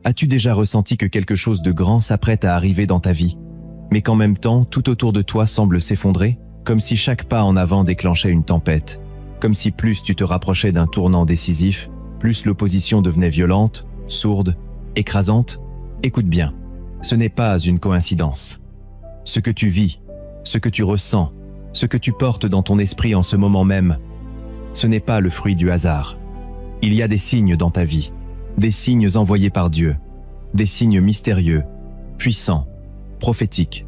As-tu déjà ressenti que quelque chose de grand s'apprête à arriver dans ta vie, mais qu'en même temps, tout autour de toi semble s'effondrer, comme si chaque pas en avant déclenchait une tempête, comme si plus tu te rapprochais d'un tournant décisif, plus l'opposition devenait violente, sourde, écrasante? Écoute bien, ce n'est pas une coïncidence. Ce que tu vis, ce que tu ressens, ce que tu portes dans ton esprit en ce moment même, ce n'est pas le fruit du hasard. Il y a des signes dans ta vie, des signes envoyés par Dieu, des signes mystérieux, puissants, prophétiques.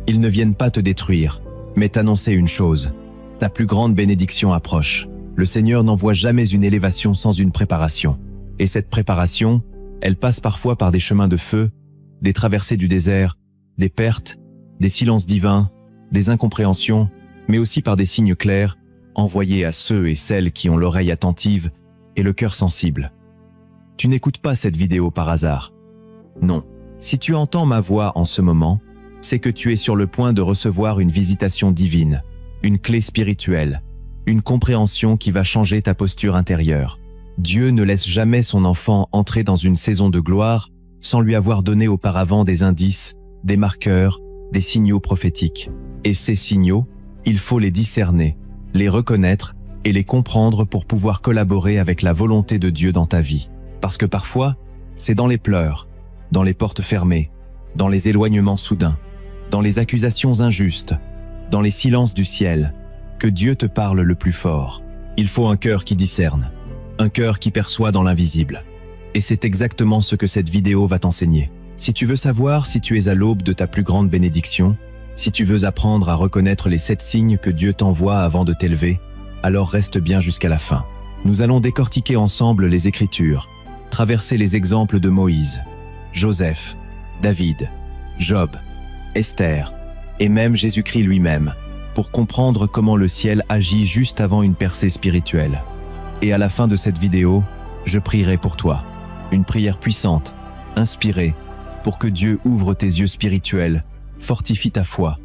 Ils ne viennent pas te détruire, mais t'annoncer une chose. Ta plus grande bénédiction approche. Le Seigneur n'envoie jamais une élévation sans une préparation. Et cette préparation, elle passe parfois par des chemins de feu, des traversées du désert, des pertes, des silences divins, des incompréhensions, mais aussi par des signes clairs, envoyés à ceux et celles qui ont l'oreille attentive et le cœur sensible. Tu n'écoutes pas cette vidéo par hasard. Non, si tu entends ma voix en ce moment, c'est que tu es sur le point de recevoir une visitation divine, une clé spirituelle, une compréhension qui va changer ta posture intérieure. Dieu ne laisse jamais son enfant entrer dans une saison de gloire sans lui avoir donné auparavant des indices, des marqueurs, des signaux prophétiques. Et ces signaux, il faut les discerner, les reconnaître et les comprendre pour pouvoir collaborer avec la volonté de Dieu dans ta vie. Parce que parfois, c'est dans les pleurs, dans les portes fermées, dans les éloignements soudains, dans les accusations injustes, dans les silences du ciel, que Dieu te parle le plus fort. Il faut un cœur qui discerne, un cœur qui perçoit dans l'invisible. Et c'est exactement ce que cette vidéo va t'enseigner. Si tu veux savoir si tu es à l'aube de ta plus grande bénédiction, si tu veux apprendre à reconnaître les 7 signes que Dieu t'envoie avant de t'élever, alors reste bien jusqu'à la fin. Nous allons décortiquer ensemble les Écritures, traverser les exemples de Moïse, Joseph, David, Job, Esther et même Jésus-Christ lui-même, pour comprendre comment le ciel agit juste avant une percée spirituelle. Et à la fin de cette vidéo, je prierai pour toi, une prière puissante, inspirée, pour que Dieu ouvre tes yeux spirituels, fortifie ta foi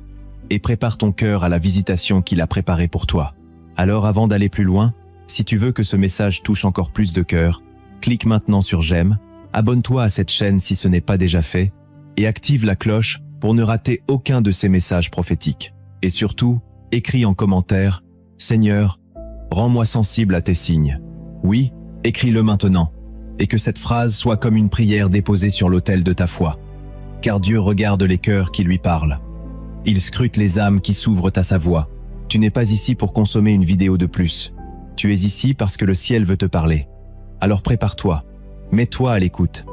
et prépare ton cœur à la visitation qu'il a préparée pour toi. Alors avant d'aller plus loin, si tu veux que ce message touche encore plus de cœurs, clique maintenant sur j'aime, abonne-toi à cette chaîne si ce n'est pas déjà fait et active la cloche pour ne rater aucun de ces messages prophétiques. Et surtout, écris en commentaire « Seigneur, rends-moi sensible à tes signes ». Oui, écris-le maintenant, et que cette phrase soit comme une prière déposée sur l'autel de ta foi. Car Dieu regarde les cœurs qui lui parlent. Il scrute les âmes qui s'ouvrent à sa voix. Tu n'es pas ici pour consommer une vidéo de plus. Tu es ici parce que le ciel veut te parler. Alors prépare-toi, mets-toi à l'écoute.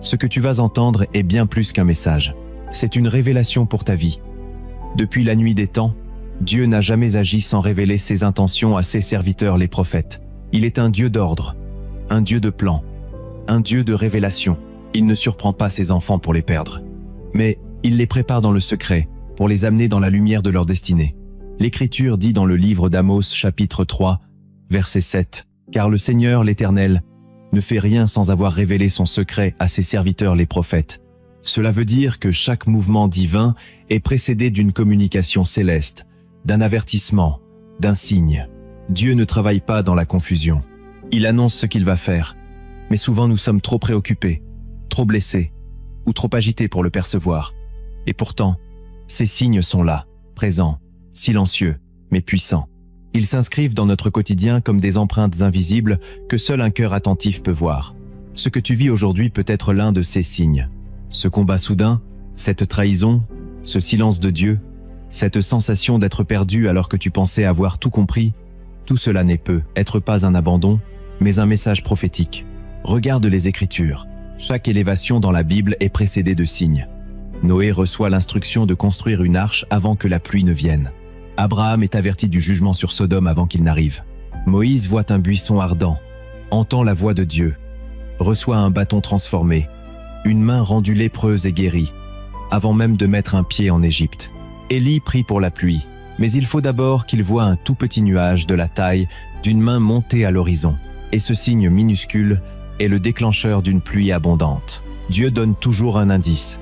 Ce que tu vas entendre est bien plus qu'un message. C'est une révélation pour ta vie. Depuis la nuit des temps, Dieu n'a jamais agi sans révéler ses intentions à ses serviteurs les prophètes. Il est un Dieu d'ordre, un Dieu de plan, un Dieu de révélation. Il ne surprend pas ses enfants pour les perdre, mais il les prépare dans le secret pour les amener dans la lumière de leur destinée. L'Écriture dit dans le livre d'Amos chapitre 3, verset 7, « Car le Seigneur l'Éternel ne fait rien sans avoir révélé son secret à ses serviteurs les prophètes. » Cela veut dire que chaque mouvement divin est précédé d'une communication céleste, d'un avertissement, d'un signe. Dieu ne travaille pas dans la confusion. Il annonce ce qu'il va faire, mais souvent nous sommes trop préoccupés, trop blessés ou trop agités pour le percevoir. Et pourtant, ces signes sont là, présents, silencieux, mais puissants. Ils s'inscrivent dans notre quotidien comme des empreintes invisibles que seul un cœur attentif peut voir. Ce que tu vis aujourd'hui peut être l'un de ces signes. Ce combat soudain, cette trahison, ce silence de Dieu, cette sensation d'être perdu alors que tu pensais avoir tout compris, tout cela n'est peut-être pas un abandon, mais un message prophétique. Regarde les Écritures. Chaque élévation dans la Bible est précédée de signes. Noé reçoit l'instruction de construire une arche avant que la pluie ne vienne. Abraham est averti du jugement sur Sodome avant qu'il n'arrive. Moïse voit un buisson ardent, entend la voix de Dieu, reçoit un bâton transformé, une main rendue lépreuse et guérie, avant même de mettre un pied en Égypte. Élie prie pour la pluie, mais il faut d'abord qu'il voie un tout petit nuage de la taille d'une main montée à l'horizon. Et ce signe minuscule est le déclencheur d'une pluie abondante. Dieu donne toujours un indice,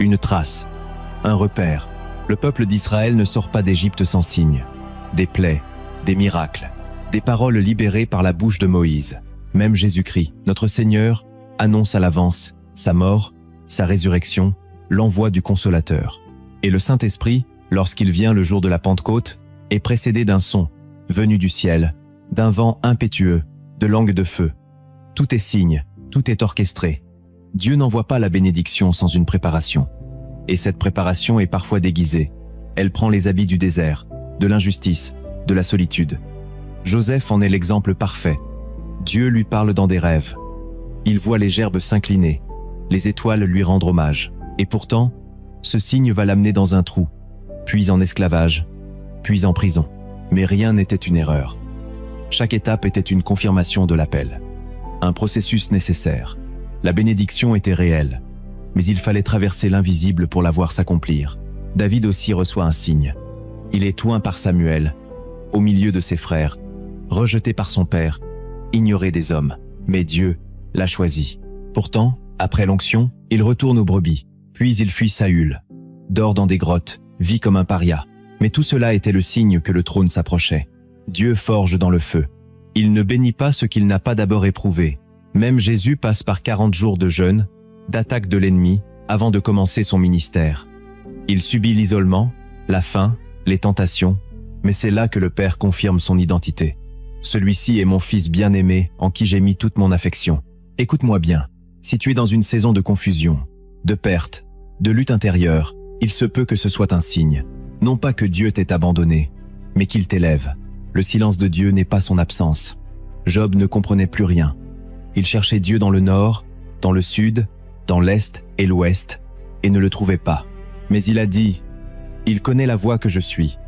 une trace, un repère. Le peuple d'Israël ne sort pas d'Égypte sans signe. Des plaies, des miracles, des paroles libérées par la bouche de Moïse. Même Jésus-Christ, notre Seigneur, annonce à l'avance sa mort, sa résurrection, l'envoi du Consolateur. Et le Saint-Esprit, lorsqu'il vient le jour de la Pentecôte, est précédé d'un son, venu du ciel, d'un vent impétueux, de langue de feu. Tout est signe, tout est orchestré. Dieu n'envoie pas la bénédiction sans une préparation. Et cette préparation est parfois déguisée. Elle prend les habits du désert, de l'injustice, de la solitude. Joseph en est l'exemple parfait. Dieu lui parle dans des rêves. Il voit les gerbes s'incliner, les étoiles lui rendre hommage. Et pourtant, ce signe va l'amener dans un trou, puis en esclavage, puis en prison. Mais rien n'était une erreur. Chaque étape était une confirmation de l'appel. Un processus nécessaire. La bénédiction était réelle, mais il fallait traverser l'invisible pour la voir s'accomplir. David aussi reçoit un signe. Il est oint par Samuel, au milieu de ses frères, rejeté par son père, ignoré des hommes. Mais Dieu l'a choisi. Pourtant, après l'onction, il retourne aux brebis, puis il fuit Saül, dort dans des grottes, vit comme un paria. Mais tout cela était le signe que le trône s'approchait. Dieu forge dans le feu. Il ne bénit pas ce qu'il n'a pas d'abord éprouvé. Même Jésus passe par 40 jours de jeûne, d'attaque de l'ennemi, avant de commencer son ministère. Il subit l'isolement, la faim, les tentations, mais c'est là que le Père confirme son identité. Celui-ci est mon Fils bien-aimé, en qui j'ai mis toute mon affection. Écoute-moi bien, si tu es dans une saison de confusion, de perte, de lutte intérieure, il se peut que ce soit un signe. Non pas que Dieu t'ait abandonné, mais qu'il t'élève. Le silence de Dieu n'est pas son absence. Job ne comprenait plus rien. Il cherchait Dieu dans le nord, dans le sud, dans l'est et l'ouest, et ne le trouvait pas. Mais il a dit, « Il connaît la voie que je suis.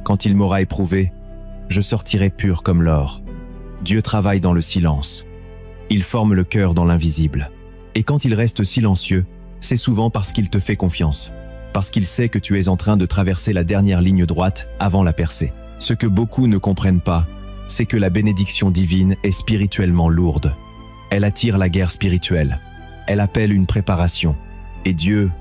Quand il m'aura éprouvé, je sortirai pur comme l'or. » Dieu travaille dans le silence. Il forme le cœur dans l'invisible. Et quand il reste silencieux, c'est souvent parce qu'il te fait confiance. Parce qu'il sait que tu es en train de traverser la dernière ligne droite avant la percée. Ce que beaucoup ne comprennent pas, c'est que la bénédiction divine est spirituellement lourde. Elle attire la guerre spirituelle. Elle appelle une préparation. Et Dieu,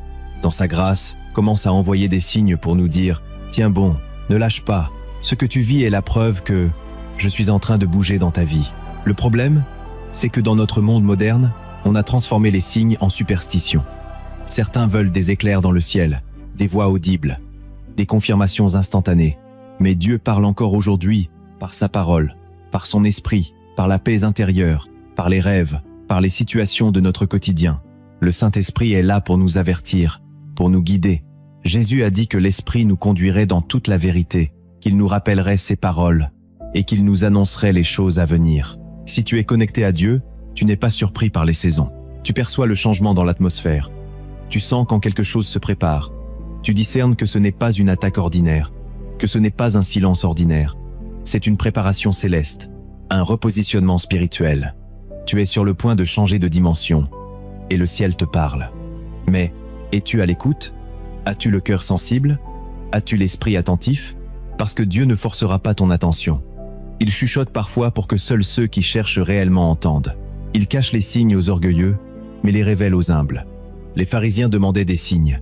dans sa grâce, commence à envoyer des signes pour nous dire « Tiens bon, ne lâche pas. Ce que tu vis est la preuve que je suis en train de bouger dans ta vie. » Le problème, c'est que dans notre monde moderne, on a transformé les signes en superstitions. Certains veulent des éclairs dans le ciel, des voix audibles, des confirmations instantanées. Mais Dieu parle encore aujourd'hui, par sa parole, par son esprit, par la paix intérieure, par les rêves, par les situations de notre quotidien. Le Saint-Esprit est là pour nous avertir, pour nous guider. Jésus a dit que l'Esprit nous conduirait dans toute la vérité, qu'il nous rappellerait ses paroles et qu'il nous annoncerait les choses à venir. Si tu es connecté à Dieu, tu n'es pas surpris par les saisons. Tu perçois le changement dans l'atmosphère. Tu sens quand quelque chose se prépare. Tu discernes que ce n'est pas une attaque ordinaire, que ce n'est pas un silence ordinaire. C'est une préparation céleste, un repositionnement spirituel. Tu es sur le point de changer de dimension, et le ciel te parle. Mais, es-tu à l'écoute? As-tu le cœur sensible? As-tu l'esprit attentif? Parce que Dieu ne forcera pas ton attention. Il chuchote parfois pour que seuls ceux qui cherchent réellement entendent. Il cache les signes aux orgueilleux, mais les révèle aux humbles. Les pharisiens demandaient des signes.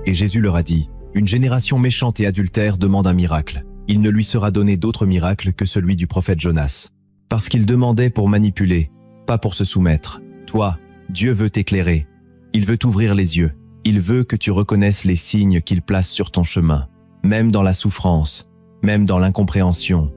Et Jésus leur a dit, « Une génération méchante et adultère demande un miracle. Il ne lui sera donné d'autre miracle que celui du prophète Jonas. » Parce qu'il demandait pour manipuler, pas pour se soumettre. Toi, Dieu veut t'éclairer. Il veut t'ouvrir les yeux. Il veut que tu reconnaisses les signes qu'il place sur ton chemin, même dans la souffrance, même dans l'incompréhension,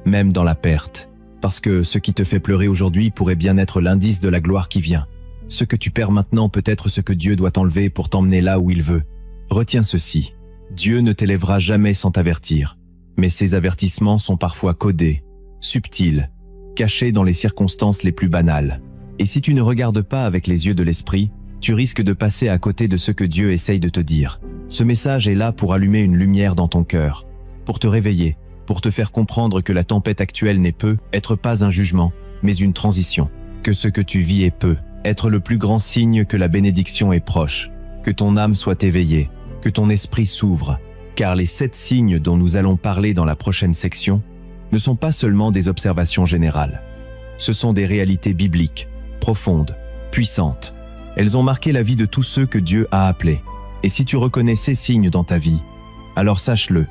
même dans la perte. Parce que ce qui te fait pleurer aujourd'hui pourrait bien être l'indice de la gloire qui vient. Ce que tu perds maintenant peut être ce que Dieu doit t'enlever pour t'emmener là où il veut. Retiens ceci. Dieu ne t'élèvera jamais sans t'avertir. Mais ces avertissements sont parfois codés, subtils, cachés dans les circonstances les plus banales. Et si tu ne regardes pas avec les yeux de l'esprit, tu risques de passer à côté de ce que Dieu essaye de te dire. Ce message est là pour allumer une lumière dans ton cœur, pour te réveiller, pour te faire comprendre que la tempête actuelle n'est peut être pas un jugement, mais une transition. Que ce que tu vis est peut être le plus grand signe que la bénédiction est proche. Que ton âme soit éveillée, que ton esprit s'ouvre, car les 7 signes dont nous allons parler dans la prochaine section ne sont pas seulement des observations générales. Ce sont des réalités bibliques, profondes, puissantes. Elles ont marqué la vie de tous ceux que Dieu a appelés. Et si tu reconnais ces signes dans ta vie, alors sache-le,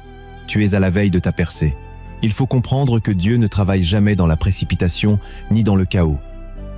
tu es à la veille de ta percée. Il faut comprendre que Dieu ne travaille jamais dans la précipitation ni dans le chaos,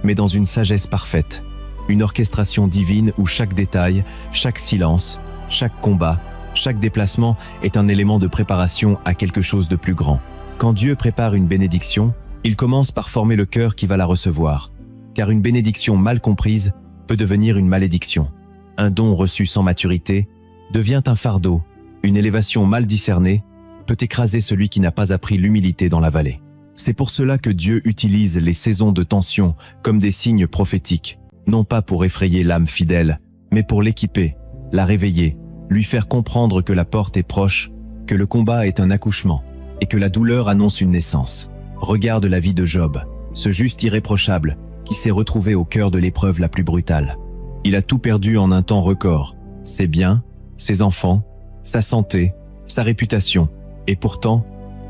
mais dans une sagesse parfaite, une orchestration divine où chaque détail, chaque silence, chaque combat, chaque déplacement est un élément de préparation à quelque chose de plus grand. Quand Dieu prépare une bénédiction, il commence par former le cœur qui va la recevoir. Car une bénédiction mal comprise peut devenir une malédiction. Un don reçu sans maturité devient un fardeau. Une élévation mal discernée peut écraser celui qui n'a pas appris l'humilité dans la vallée. C'est pour cela que Dieu utilise les saisons de tension comme des signes prophétiques, non pas pour effrayer l'âme fidèle, mais pour l'équiper, la réveiller, lui faire comprendre que la porte est proche, que le combat est un accouchement, et que la douleur annonce une naissance. Regarde la vie de Job, ce juste irréprochable, qui s'est retrouvé au cœur de l'épreuve la plus brutale. Il a tout perdu en un temps record, ses biens, ses enfants, sa santé, sa réputation, et pourtant,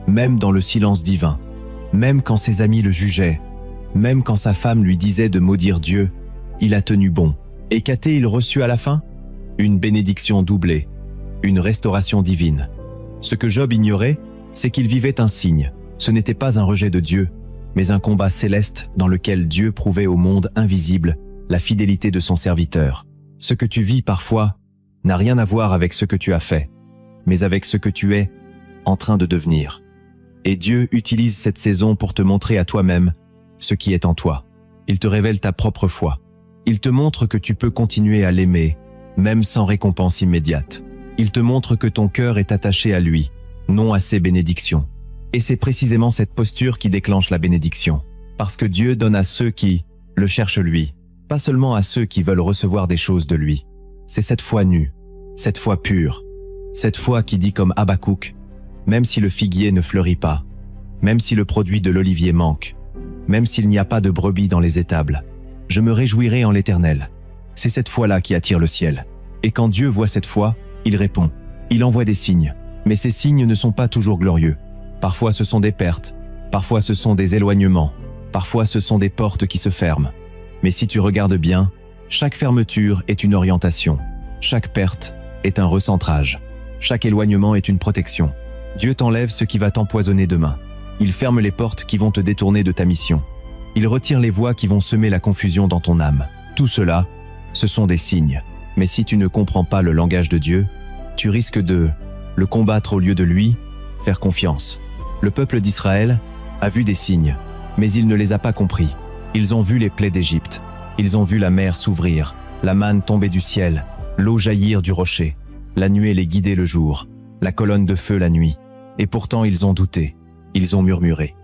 même dans le silence divin, même quand ses amis le jugeaient, même quand sa femme lui disait de maudire Dieu, il a tenu bon. Et qu'a-t-il reçu à la fin? Une bénédiction doublée, une restauration divine. Ce que Job ignorait, c'est qu'il vivait un signe. Ce n'était pas un rejet de Dieu, mais un combat céleste dans lequel Dieu prouvait au monde invisible la fidélité de son serviteur. Ce que tu vis parfois n'a rien à voir avec ce que tu as fait, mais avec ce que tu es en train de devenir. Et Dieu utilise cette saison pour te montrer à toi-même ce qui est en toi. Il te révèle ta propre foi. Il te montre que tu peux continuer à l'aimer, même sans récompense immédiate. Il te montre que ton cœur est attaché à lui, non à ses bénédictions. Et c'est précisément cette posture qui déclenche la bénédiction. Parce que Dieu donne à ceux qui le cherchent lui, pas seulement à ceux qui veulent recevoir des choses de lui. C'est cette foi nue, cette foi pure, cette foi qui dit comme Habakkuk, même si le figuier ne fleurit pas, même si le produit de l'olivier manque, même s'il n'y a pas de brebis dans les étables, je me réjouirai en l'Éternel. C'est cette foi-là qui attire le ciel. Et quand Dieu voit cette foi, il répond. Il envoie des signes. Mais ces signes ne sont pas toujours glorieux. Parfois ce sont des pertes, parfois ce sont des éloignements, parfois ce sont des portes qui se ferment. Mais si tu regardes bien, chaque fermeture est une orientation. Chaque perte est un recentrage. Chaque éloignement est une protection. Dieu t'enlève ce qui va t'empoisonner demain. Il ferme les portes qui vont te détourner de ta mission. Il retire les voies qui vont semer la confusion dans ton âme. Tout cela, ce sont des signes. Mais si tu ne comprends pas le langage de Dieu, tu risques de le combattre au lieu de lui faire confiance. Le peuple d'Israël a vu des signes, mais il ne les a pas compris. Ils ont vu les plaies d'Égypte. Ils ont vu la mer s'ouvrir, la manne tomber du ciel, l'eau jaillir du rocher, la nuée les guider le jour, la colonne de feu la nuit. Et pourtant ils ont douté, ils ont murmuré.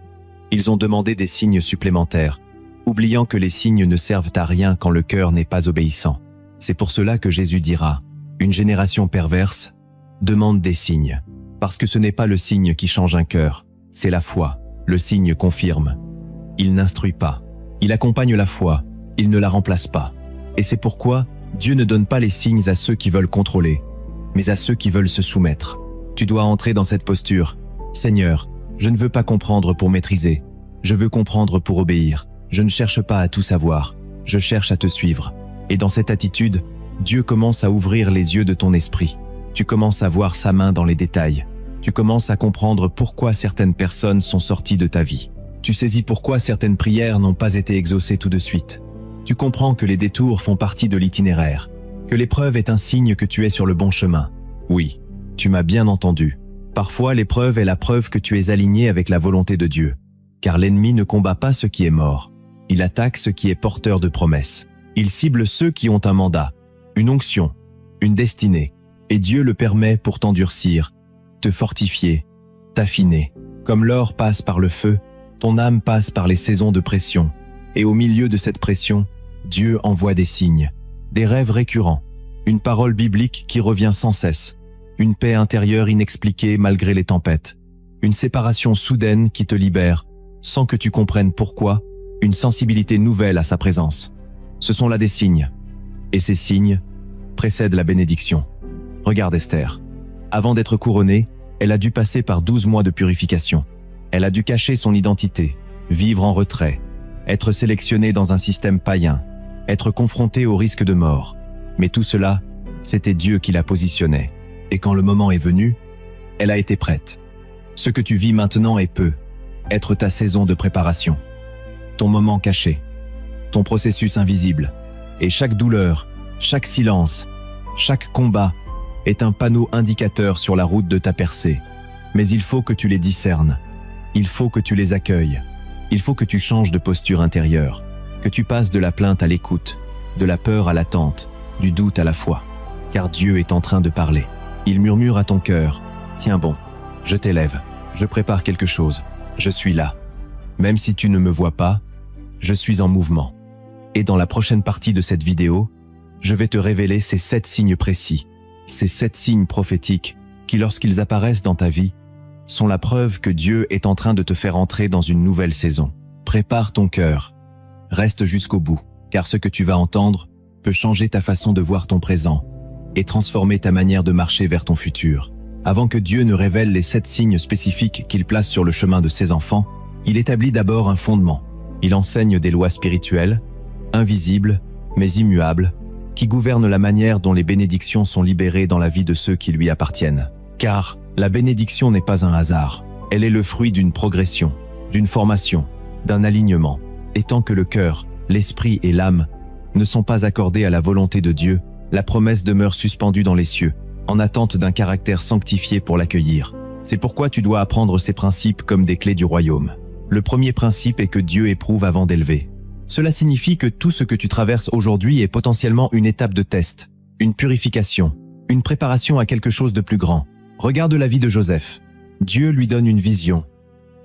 Ils ont demandé des signes supplémentaires, oubliant que les signes ne servent à rien quand le cœur n'est pas obéissant. C'est pour cela que Jésus dira, une génération perverse demande des signes, parce que ce n'est pas le signe qui change un cœur, c'est la foi. Le signe confirme. Il n'instruit pas. Il accompagne la foi. Il ne la remplace pas. Et c'est pourquoi Dieu ne donne pas les signes à ceux qui veulent contrôler, mais à ceux qui veulent se soumettre. Tu dois entrer dans cette posture. Seigneur, je ne veux pas comprendre pour maîtriser. Je veux comprendre pour obéir. Je ne cherche pas à tout savoir. Je cherche à te suivre. Et dans cette attitude, Dieu commence à ouvrir les yeux de ton esprit. Tu commences à voir sa main dans les détails. Tu commences à comprendre pourquoi certaines personnes sont sorties de ta vie. Tu saisis pourquoi certaines prières n'ont pas été exaucées tout de suite. Tu comprends que les détours font partie de l'itinéraire, que l'épreuve est un signe que tu es sur le bon chemin. Oui, tu m'as bien entendu. Parfois, l'épreuve est la preuve que tu es aligné avec la volonté de Dieu. Car l'ennemi ne combat pas ce qui est mort. Il attaque ce qui est porteur de promesses. Il cible ceux qui ont un mandat, une onction, une destinée. Et Dieu le permet pour t'endurcir, te fortifier, t'affiner. Comme l'or passe par le feu, ton âme passe par les saisons de pression. Et au milieu de cette pression, Dieu envoie des signes, des rêves récurrents, une parole biblique qui revient sans cesse, une paix intérieure inexpliquée malgré les tempêtes, une séparation soudaine qui te libère, sans que tu comprennes pourquoi, une sensibilité nouvelle à sa présence. Ce sont là des signes. Et ces signes précèdent la bénédiction. Regarde Esther. Avant d'être couronnée, elle a dû passer par 12 mois de purification. Elle a dû cacher son identité, vivre en retrait, être sélectionnée dans un système païen, être confrontée au risque de mort. Mais tout cela, c'était Dieu qui la positionnait. Et quand le moment est venu, elle a été prête. Ce que tu vis maintenant peut être ta saison de préparation, ton moment caché, ton processus invisible, Et chaque douleur, chaque silence, chaque combat est un panneau indicateur sur la route de ta percée. Mais il faut que tu les discernes. Il faut que tu les accueilles. Il faut que tu changes de posture intérieure, que tu passes de la plainte à l'écoute, de la peur à l'attente, du doute à la foi. Car Dieu est en train de parler. Il murmure à ton cœur, « Tiens bon, je t'élève, je prépare quelque chose, je suis là. Même si tu ne me vois pas, je suis en mouvement. » Et dans la prochaine partie de cette vidéo, je vais te révéler ces 7 signes précis, ces 7 signes prophétiques qui, lorsqu'ils apparaissent dans ta vie, sont la preuve que Dieu est en train de te faire entrer dans une nouvelle saison. Prépare ton cœur. Reste jusqu'au bout, car ce que tu vas entendre peut changer ta façon de voir ton présent et transformer ta manière de marcher vers ton futur. Avant que Dieu ne révèle les 7 signes spécifiques qu'il place sur le chemin de ses enfants, il établit d'abord un fondement. Il enseigne des lois spirituelles, invisibles, mais immuables, qui gouvernent la manière dont les bénédictions sont libérées dans la vie de ceux qui lui appartiennent. Car la bénédiction n'est pas un hasard. Elle est le fruit d'une progression, d'une formation, d'un alignement. Et tant que le cœur, l'esprit et l'âme ne sont pas accordés à la volonté de Dieu, la promesse demeure suspendue dans les cieux, en attente d'un caractère sanctifié pour l'accueillir. C'est pourquoi tu dois apprendre ces principes comme des clés du royaume. Le premier principe est que Dieu éprouve avant d'élever. Cela signifie que tout ce que tu traverses aujourd'hui est potentiellement une étape de test, une purification, une préparation à quelque chose de plus grand. Regarde la vie de Joseph. Dieu lui donne une vision,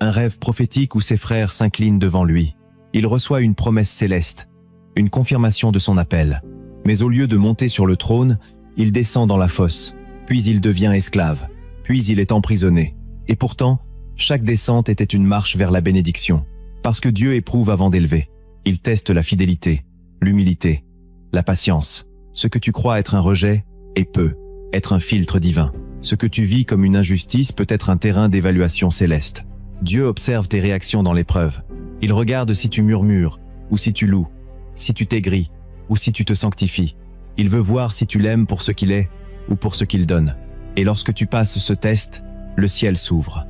un rêve prophétique où ses frères s'inclinent devant lui. Il reçoit une promesse céleste, une confirmation de son appel. Mais au lieu de monter sur le trône, il descend dans la fosse, puis il devient esclave, puis il est emprisonné. Et pourtant, chaque descente était une marche vers la bénédiction, parce que Dieu éprouve avant d'élever. Il teste la fidélité, l'humilité, la patience. Ce que tu crois être un rejet peut être un filtre divin. Ce que tu vis comme une injustice peut être un terrain d'évaluation céleste. Dieu observe tes réactions dans l'épreuve. Il regarde si tu murmures, ou si tu loues, si tu t'aigris, ou si tu te sanctifies. Il veut voir si tu l'aimes pour ce qu'il est, ou pour ce qu'il donne. Et lorsque tu passes ce test, le ciel s'ouvre.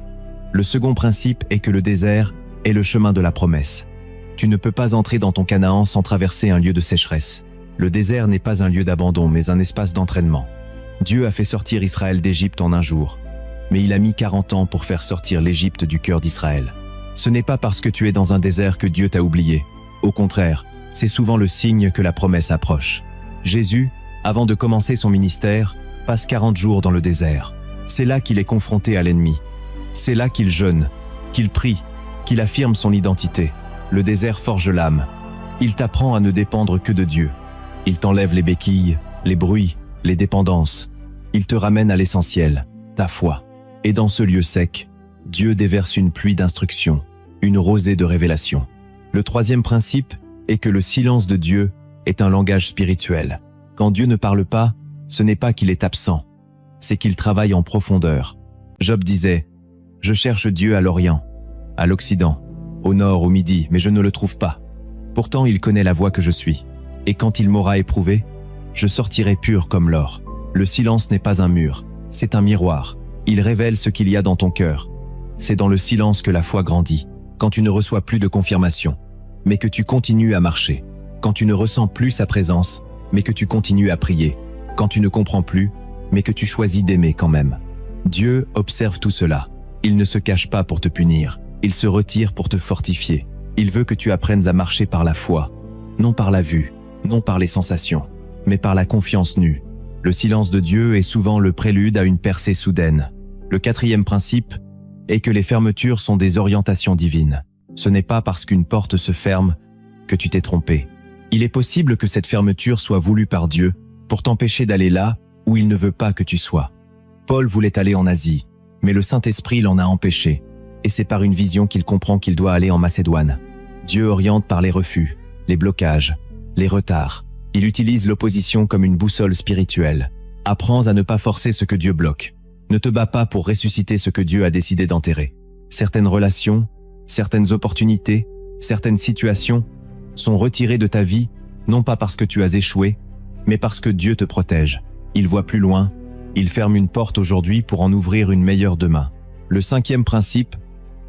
Le second principe est que le désert est le chemin de la promesse. Tu ne peux pas entrer dans ton Canaan sans traverser un lieu de sécheresse. Le désert n'est pas un lieu d'abandon, mais un espace d'entraînement. Dieu a fait sortir Israël d'Égypte en un jour, mais il a mis 40 ans pour faire sortir l'Égypte du cœur d'Israël. Ce n'est pas parce que tu es dans un désert que Dieu t'a oublié. Au contraire, c'est souvent le signe que la promesse approche. Jésus, avant de commencer son ministère, passe 40 jours dans le désert. C'est là qu'il est confronté à l'ennemi. C'est là qu'il jeûne, qu'il prie, qu'il affirme son identité. Le désert forge l'âme. Il t'apprend à ne dépendre que de Dieu. Il t'enlève les béquilles, les bruits, les dépendances. Il te ramène à l'essentiel, ta foi. Et dans ce lieu sec, Dieu déverse une pluie d'instruction, une rosée de révélation. Le troisième principe est que le silence de Dieu est un langage spirituel. Quand Dieu ne parle pas, ce n'est pas qu'il est absent, c'est qu'il travaille en profondeur. Job disait « Je cherche Dieu à l'Orient, à l'Occident, au Nord, au Midi, mais je ne le trouve pas. Pourtant il connaît la voie que je suis, et quand il m'aura éprouvé, je sortirai pur comme l'or. » Le silence n'est pas un mur, c'est un miroir. Il révèle ce qu'il y a dans ton cœur. C'est dans le silence que la foi grandit, quand tu ne reçois plus de confirmation, mais que tu continues à marcher, quand tu ne ressens plus sa présence, mais que tu continues à prier, quand tu ne comprends plus, mais que tu choisis d'aimer quand même. Dieu observe tout cela. Il ne se cache pas pour te punir, il se retire pour te fortifier. Il veut que tu apprennes à marcher par la foi, non par la vue, non par les sensations, mais par la confiance nue. Le silence de Dieu est souvent le prélude à une percée soudaine. Le quatrième principe est que les fermetures sont des orientations divines. Ce n'est pas parce qu'une porte se ferme que tu t'es trompé. Il est possible que cette fermeture soit voulue par Dieu pour t'empêcher d'aller là où il ne veut pas que tu sois. Paul voulait aller en Asie, mais le Saint-Esprit l'en a empêché, et c'est par une vision qu'il comprend qu'il doit aller en Macédoine. Dieu oriente par les refus, les blocages, les retards. Il utilise l'opposition comme une boussole spirituelle. Apprends à ne pas forcer ce que Dieu bloque. Ne te bats pas pour ressusciter ce que Dieu a décidé d'enterrer. Certaines relations, certaines opportunités, certaines situations sont retirées de ta vie, non pas parce que tu as échoué, mais parce que Dieu te protège. Il voit plus loin, il ferme une porte aujourd'hui pour en ouvrir une meilleure demain. Le cinquième principe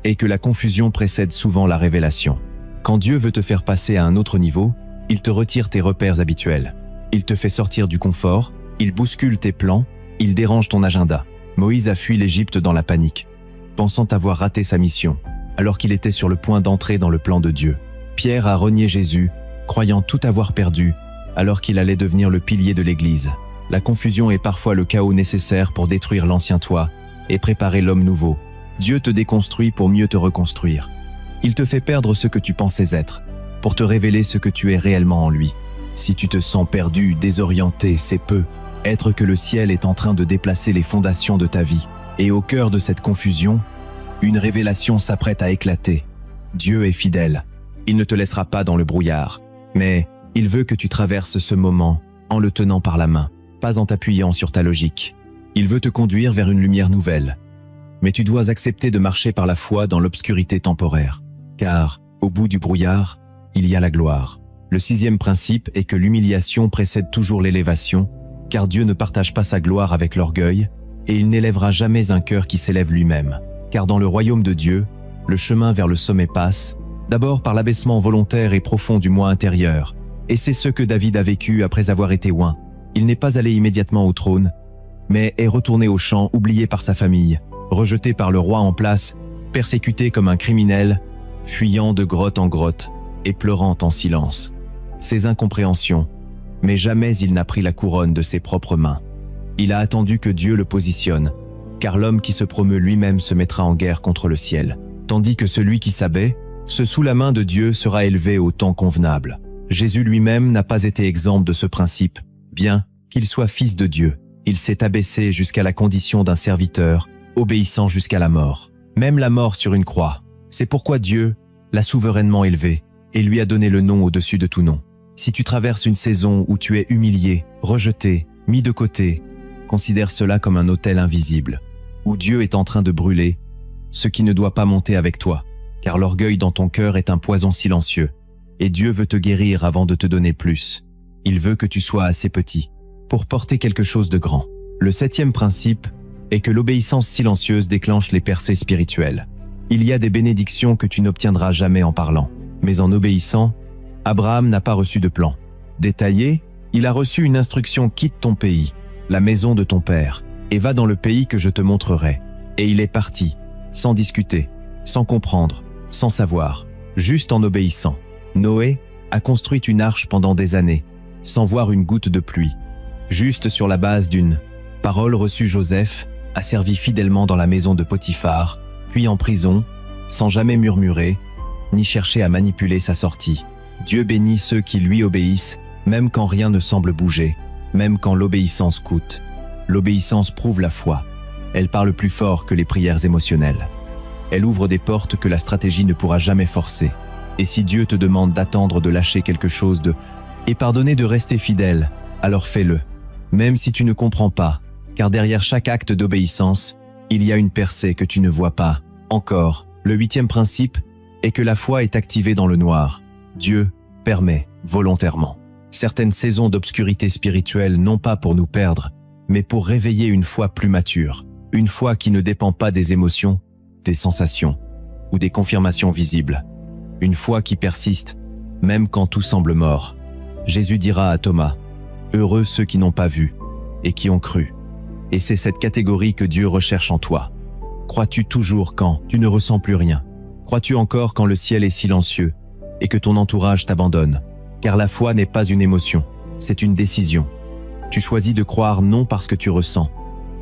est que la confusion précède souvent la révélation. Quand Dieu veut te faire passer à un autre niveau, Il te retire tes repères habituels. Il te fait sortir du confort, il bouscule tes plans, il dérange ton agenda. Moïse a fui l'Égypte dans la panique, pensant avoir raté sa mission, alors qu'il était sur le point d'entrer dans le plan de Dieu. Pierre a renié Jésus, croyant tout avoir perdu, alors qu'il allait devenir le pilier de l'Église. La confusion est parfois le chaos nécessaire pour détruire l'ancien toi et préparer l'homme nouveau. Dieu te déconstruit pour mieux te reconstruire. Il te fait perdre ce que tu pensais être, pour te révéler ce que tu es réellement en lui. Si tu te sens perdu, désorienté, c'est peu. Être que le ciel est en train de déplacer les fondations de ta vie. Et au cœur de cette confusion, une révélation s'apprête à éclater. Dieu est fidèle. Il ne te laissera pas dans le brouillard. Mais il veut que tu traverses ce moment en le tenant par la main, pas en t'appuyant sur ta logique. Il veut te conduire vers une lumière nouvelle. Mais tu dois accepter de marcher par la foi dans l'obscurité temporaire. Car, au bout du brouillard, il y a la gloire. Le 6e principe est que l'humiliation précède toujours l'élévation, car Dieu ne partage pas sa gloire avec l'orgueil, et il n'élèvera jamais un cœur qui s'élève lui-même. Car dans le royaume de Dieu, le chemin vers le sommet passe, d'abord par l'abaissement volontaire et profond du moi intérieur. Et c'est ce que David a vécu après avoir été oint. Il n'est pas allé immédiatement au trône, mais est retourné au champ, oublié par sa famille, rejeté par le roi en place, persécuté comme un criminel, fuyant de grotte en grotte et pleurant en silence. Ses incompréhensions, mais jamais il n'a pris la couronne de ses propres mains. Il a attendu que Dieu le positionne, car l'homme qui se promeut lui-même se mettra en guerre contre le ciel, tandis que celui qui s'abaisse, sous la main de Dieu sera élevé au temps convenable. Jésus lui-même n'a pas été exempt de ce principe, bien qu'il soit fils de Dieu. Il s'est abaissé jusqu'à la condition d'un serviteur, obéissant jusqu'à la mort, même la mort sur une croix. C'est pourquoi Dieu l'a souverainement élevé et lui a donné le nom au-dessus de tout nom. Si tu traverses une saison où tu es humilié, rejeté, mis de côté, considère cela comme un autel invisible, où Dieu est en train de brûler ce qui ne doit pas monter avec toi, car l'orgueil dans ton cœur est un poison silencieux, et Dieu veut te guérir avant de te donner plus. Il veut que tu sois assez petit pour porter quelque chose de grand. Le 7e principe est que l'obéissance silencieuse déclenche les percées spirituelles. Il y a des bénédictions que tu n'obtiendras jamais en parlant, mais en obéissant, Abraham n'a pas reçu de plan détaillé, il a reçu une instruction: quitte ton pays, la maison de ton père, et va dans le pays que je te montrerai. Et il est parti, sans discuter, sans comprendre, sans savoir, juste en obéissant. Noé a construit une arche pendant des années, sans voir une goutte de pluie. Juste sur la base d'une parole reçue, Joseph a servi fidèlement dans la maison de Potiphar, puis en prison, sans jamais murmurer, ni chercher à manipuler sa sortie. Dieu bénit ceux qui lui obéissent, même quand rien ne semble bouger, même quand l'obéissance coûte. L'obéissance prouve la foi. Elle parle plus fort que les prières émotionnelles. Elle ouvre des portes que la stratégie ne pourra jamais forcer. Et si Dieu te demande d'attendre, de lâcher quelque chose, et pardonner, de rester fidèle, alors fais-le. Même si tu ne comprends pas, car derrière chaque acte d'obéissance, il y a une percée que tu ne vois pas. Encore, le 8e principe est que la foi est activée dans le noir. Dieu permet, volontairement, certaines saisons d'obscurité spirituelle, non pas pour nous perdre, mais pour réveiller une foi plus mature, une foi qui ne dépend pas des émotions, des sensations ou des confirmations visibles. Une foi qui persiste, même quand tout semble mort. Jésus dira à Thomas: « Heureux ceux qui n'ont pas vu et qui ont cru. » Et c'est cette catégorie que Dieu recherche en toi. Crois-tu toujours quand tu ne ressens plus rien? Crois-tu encore quand le ciel est silencieux et que ton entourage t'abandonne? Car la foi n'est pas une émotion, c'est une décision. Tu choisis de croire non parce que tu ressens,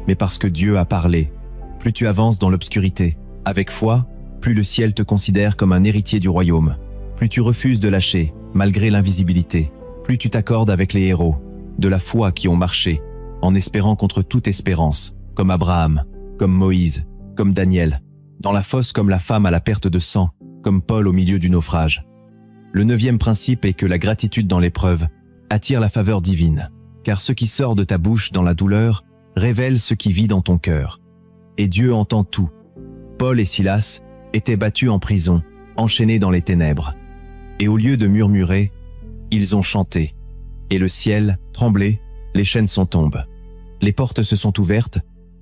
mais parce que Dieu a parlé. Plus tu avances dans l'obscurité, avec foi, plus le ciel te considère comme un héritier du royaume. Plus tu refuses de lâcher, malgré l'invisibilité, plus tu t'accordes avec les héros de la foi qui ont marché, en espérant contre toute espérance, comme Abraham, comme Moïse, comme Daniel, dans la fosse comme la femme à la perte de sang, comme Paul au milieu du naufrage. Le 9e principe est que la gratitude dans l'épreuve attire la faveur divine, car ce qui sort de ta bouche dans la douleur révèle ce qui vit dans ton cœur. Et Dieu entend tout. Paul et Silas étaient battus en prison, enchaînés dans les ténèbres. Et au lieu de murmurer, ils ont chanté. Et le ciel tremblait, les chaînes sont tombées. Les portes se sont ouvertes,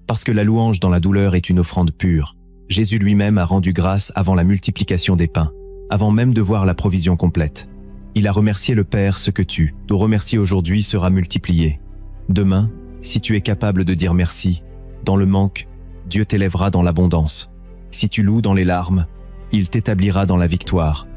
parce que la louange dans la douleur est une offrande pure. Jésus lui-même a rendu grâce avant la multiplication des pains, avant même de voir la provision complète. Il a remercié le Père, ce que tu dois remercier aujourd'hui sera multiplié. Demain, si tu es capable de dire merci, dans le manque, Dieu t'élèvera dans l'abondance. Si tu loues dans les larmes, il t'établira dans la victoire.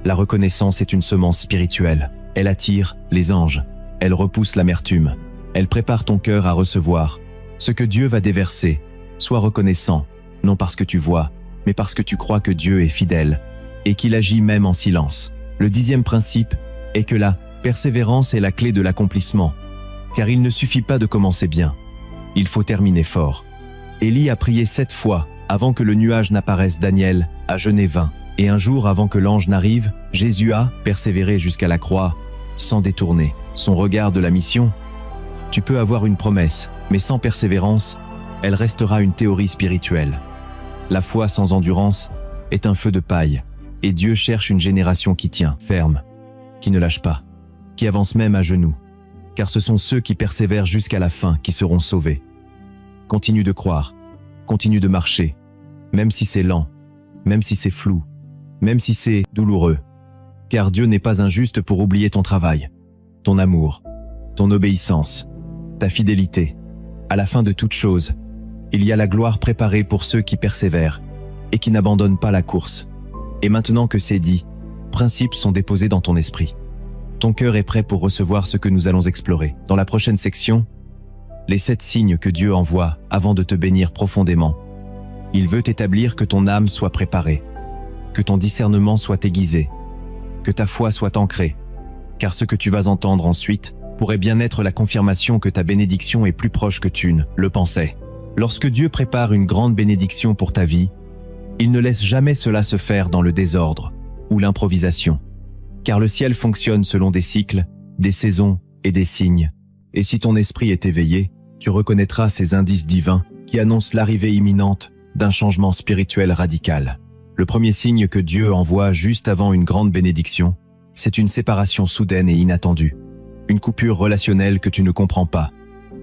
La reconnaissance est une semence spirituelle. Elle attire les anges. Elle repousse l'amertume. Elle prépare ton cœur à recevoir ce que Dieu va déverser. Sois reconnaissant, non parce que tu vois, mais parce que tu crois que Dieu est fidèle et qu'il agit même en silence. Le 10e principe est que la persévérance est la clé de l'accomplissement, car il ne suffit pas de commencer bien. Il faut terminer fort. Élie a prié 7 fois avant que le nuage n'apparaisse. Daniel a jeûné 20. Et un jour avant que l'ange n'arrive, Jésus a persévéré jusqu'à la croix, sans détourner son regard de la mission. Tu peux avoir une promesse, mais sans persévérance, elle restera une théorie spirituelle. La foi sans endurance est un feu de paille, et Dieu cherche une génération qui tient ferme, qui ne lâche pas, qui avance même à genoux, car ce sont ceux qui persévèrent jusqu'à la fin qui seront sauvés. Continue de croire, continue de marcher, même si c'est lent, même si c'est flou, même si c'est douloureux, car Dieu n'est pas injuste pour oublier ton travail, ton amour, ton obéissance, ta fidélité. À la fin de toute chose, il y a la gloire préparée pour ceux qui persévèrent et qui n'abandonnent pas la course. Et maintenant que c'est dit, principes sont déposés dans ton esprit. Ton cœur est prêt pour recevoir ce que nous allons explorer. Dans la prochaine section, les 7 signes que Dieu envoie avant de te bénir profondément. Il veut établir que ton âme soit préparée, que ton discernement soit aiguisé, que ta foi soit ancrée, car ce que tu vas entendre ensuite pourrait bien être la confirmation que ta bénédiction est plus proche que tu ne le pensais. Lorsque Dieu prépare une grande bénédiction pour ta vie, il ne laisse jamais cela se faire dans le désordre ou l'improvisation, car le ciel fonctionne selon des cycles, des saisons et des signes. Et si ton esprit est éveillé, tu reconnaîtras ces indices divins qui annoncent l'arrivée imminente d'un changement spirituel radical. Le premier signe que Dieu envoie juste avant une grande bénédiction, c'est une séparation soudaine et inattendue. Une coupure relationnelle que tu ne comprends pas,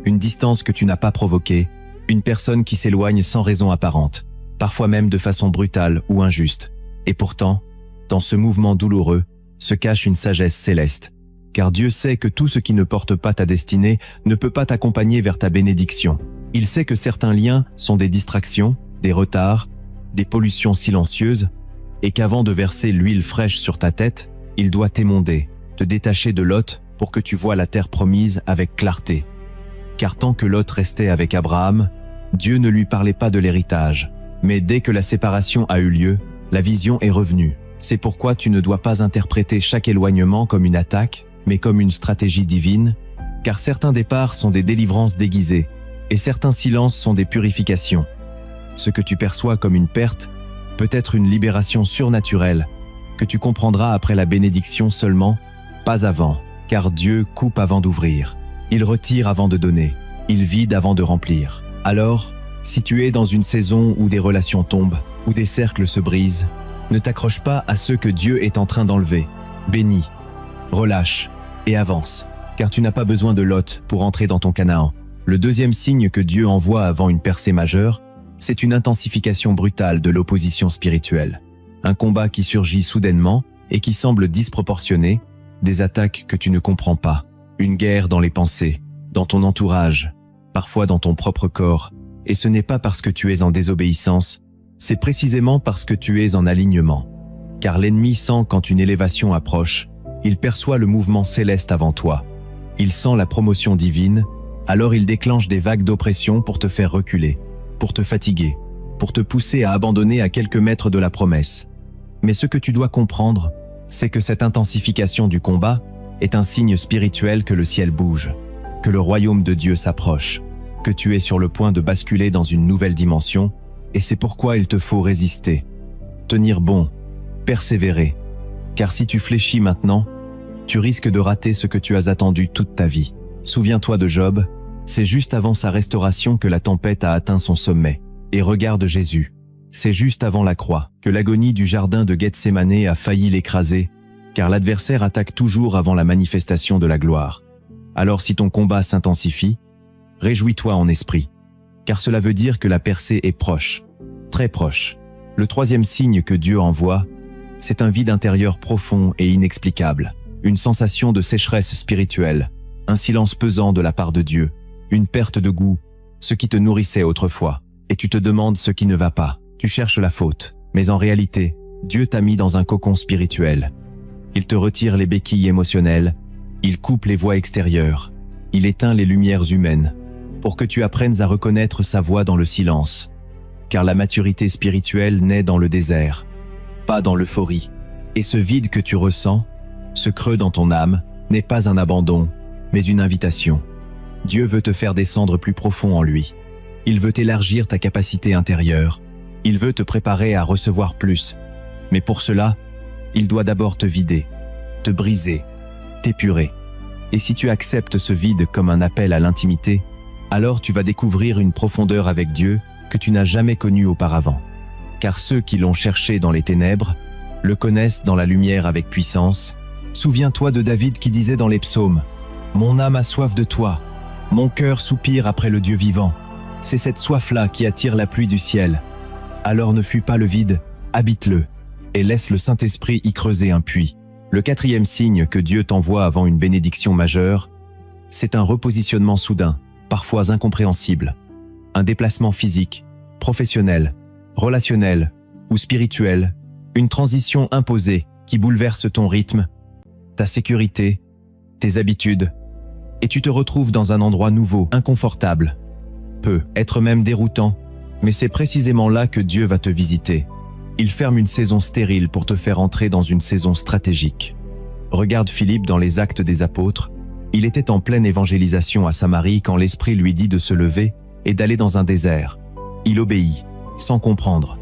une distance que tu n'as pas provoquée, une personne qui s'éloigne sans raison apparente, parfois même de façon brutale ou injuste. Et pourtant, dans ce mouvement douloureux, se cache une sagesse céleste. Car Dieu sait que tout ce qui ne porte pas ta destinée ne peut pas t'accompagner vers ta bénédiction. Il sait que certains liens sont des distractions, des retards, des pollutions silencieuses, et qu'avant de verser l'huile fraîche sur ta tête, il doit t'émonder, te détacher de Lot pour que tu vois la terre promise avec clarté. Car tant que Lot restait avec Abraham, Dieu ne lui parlait pas de l'héritage. Mais dès que la séparation a eu lieu, la vision est revenue. C'est pourquoi tu ne dois pas interpréter chaque éloignement comme une attaque, mais comme une stratégie divine, car certains départs sont des délivrances déguisées, et certains silences sont des purifications. Ce que tu perçois comme une perte peut être une libération surnaturelle, que tu comprendras après la bénédiction seulement, pas avant, car Dieu coupe avant d'ouvrir. Il retire avant de donner, il vide avant de remplir. Alors, si tu es dans une saison où des relations tombent, où des cercles se brisent, ne t'accroche pas à ceux que Dieu est en train d'enlever. Bénis, relâche et avance, car tu n'as pas besoin de Lot pour entrer dans ton Canaan. Le deuxième signe que Dieu envoie avant une percée majeure, c'est une intensification brutale de l'opposition spirituelle. Un combat qui surgit soudainement et qui semble disproportionné, des attaques que tu ne comprends pas, une guerre dans les pensées, dans ton entourage, parfois dans ton propre corps. Et ce n'est pas parce que tu es en désobéissance, c'est précisément parce que tu es en alignement. Car l'ennemi sent quand une élévation approche, il perçoit le mouvement céleste avant toi. Il sent la promotion divine, alors il déclenche des vagues d'oppression pour te faire reculer, pour te fatiguer, pour te pousser à abandonner à quelques mètres de la promesse. Mais ce que tu dois comprendre, c'est que cette intensification du combat est un signe spirituel que le ciel bouge, que le royaume de Dieu s'approche, que tu es sur le point de basculer dans une nouvelle dimension, et c'est pourquoi il te faut résister, tenir bon, persévérer, car si tu fléchis maintenant, tu risques de rater ce que tu as attendu toute ta vie. Souviens-toi de Job, c'est juste avant sa restauration que la tempête a atteint son sommet. Et regarde Jésus, c'est juste avant la croix que l'agonie du jardin de Gethsémané a failli l'écraser, car l'adversaire attaque toujours avant la manifestation de la gloire. Alors si ton combat s'intensifie, réjouis-toi en esprit, car cela veut dire que la percée est proche, très proche. Le troisième signe que Dieu envoie, c'est un vide intérieur profond et inexplicable, une sensation de sécheresse spirituelle, un silence pesant de la part de Dieu, une perte de goût, ce qui te nourrissait autrefois, et tu te demandes ce qui ne va pas. Tu cherches la faute, mais en réalité, Dieu t'a mis dans un cocon spirituel. Il te retire les béquilles émotionnelles, il coupe les voix extérieures, il éteint les lumières humaines, pour que tu apprennes à reconnaître sa voix dans le silence. Car la maturité spirituelle naît dans le désert, pas dans l'euphorie. Et ce vide que tu ressens, ce creux dans ton âme, n'est pas un abandon, mais une invitation. Dieu veut te faire descendre plus profond en lui. Il veut élargir ta capacité intérieure. Il veut te préparer à recevoir plus. Mais pour cela, il doit d'abord te vider, te briser, t'épurer. Et si tu acceptes ce vide comme un appel à l'intimité, alors tu vas découvrir une profondeur avec Dieu que tu n'as jamais connue auparavant. Car ceux qui l'ont cherché dans les ténèbres le connaissent dans la lumière avec puissance. Souviens-toi de David qui disait dans les psaumes « Mon âme a soif de toi, mon cœur soupire après le Dieu vivant. C'est cette soif-là qui attire la pluie du ciel. Alors ne fuis pas le vide, habite-le, et laisse le Saint-Esprit y creuser un puits. » Le quatrième signe que Dieu t'envoie avant une bénédiction majeure, c'est un repositionnement soudain, parfois incompréhensible. Un déplacement physique, professionnel, relationnel ou spirituel, une transition imposée qui bouleverse ton rythme, ta sécurité, tes habitudes, et tu te retrouves dans un endroit nouveau, inconfortable, peut être même déroutant, mais c'est précisément là que Dieu va te visiter. Il ferme une saison stérile pour te faire entrer dans une saison stratégique. Regarde Philippe dans les Actes des Apôtres, il était en pleine évangélisation à Samarie quand l'Esprit lui dit de se lever et d'aller dans un désert. Il obéit, sans comprendre.